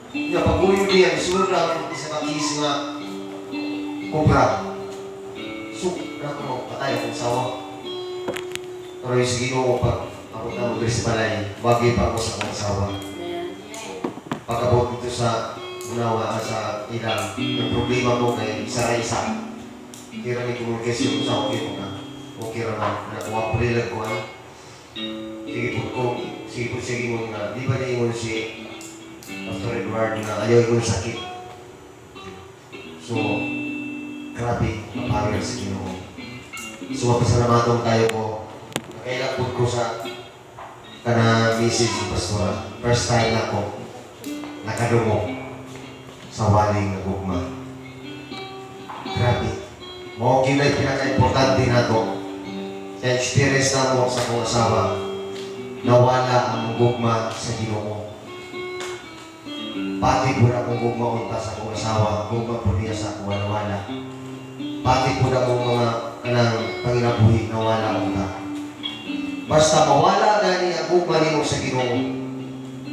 Nga pag-uyod niya, isulod lang isa kakis nga, kubra. So, ako patay akong asawa. Pero yung sige ko, pag ako na mag sa balay, bagay pa ako sa akong asawa. Pagkabot dito sa unawa, sa ilang, yung problema ko kay isa-isa. Kira may komunikasyon sa okay mo na. Okay naman, nakuha ko lilag ko, ano? Sige po, sige mo nga, di ba niya mo si Pastor Edward na ayaw yung sakit. So, grabe, mapagal sa Ginoo. So, mapasalamatan tayo ko. Nakailang ko sa message ng Pastora. First time na ako, nakadungo sa waling nagugma. Grabe. Mga kina'y pinaka-importante na ito. Sa experience na mo sa kong asawa, nawala ang gugma sa Ginoo. Pati po na kong gugma unta sa kong asawa, gugma po niya sa kong nawala. Pati po na kong mga kanang panginabuhi, nawala unta. Basta mawala gani ang gugma niyo sa Ginoo,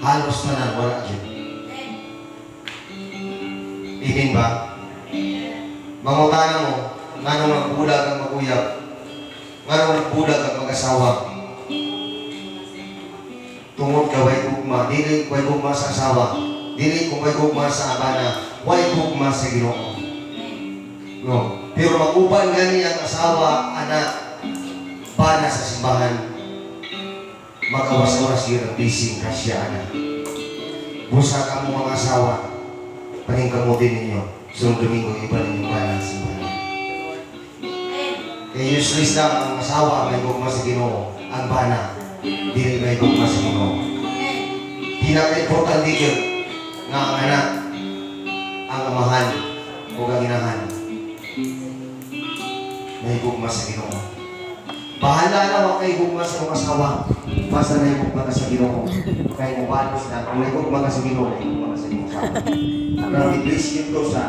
halos na lang wala dyan. Ibig ba? Mangutana mo, nga nung nagbulag ang maguyap, nga nung nagbulag ang mag-asawa, tungod ka way gugma, dili way gugma sa asawa, dili kung way gugma sa abana, way gugma sa Ginoo. No. Pero mag-uban gani ang asawa, anak, bana sa simbahan, mag-awas-awas yun ang bising kasya, anak. Busa ka mo mga asawa, paningkamutin ninyo, sunod domingo iba ninyong bana sa simbahan. Kaya useless lang ang asawa, may gugma sa Ginoo, ang bana, dili may gugma sa Ginoo. Pinaka-importante yun nga ang anak, ang amahan, o ang inahan, may gugma sa Ginoo. Bahala na wag kay gugma sa mga asawa, basta may gugma ka sa Ginoo. Kaya mo balos na, kung may gugma ka sa Ginoo, may gugma ka sa Ginoo. Pero i-please yun to sa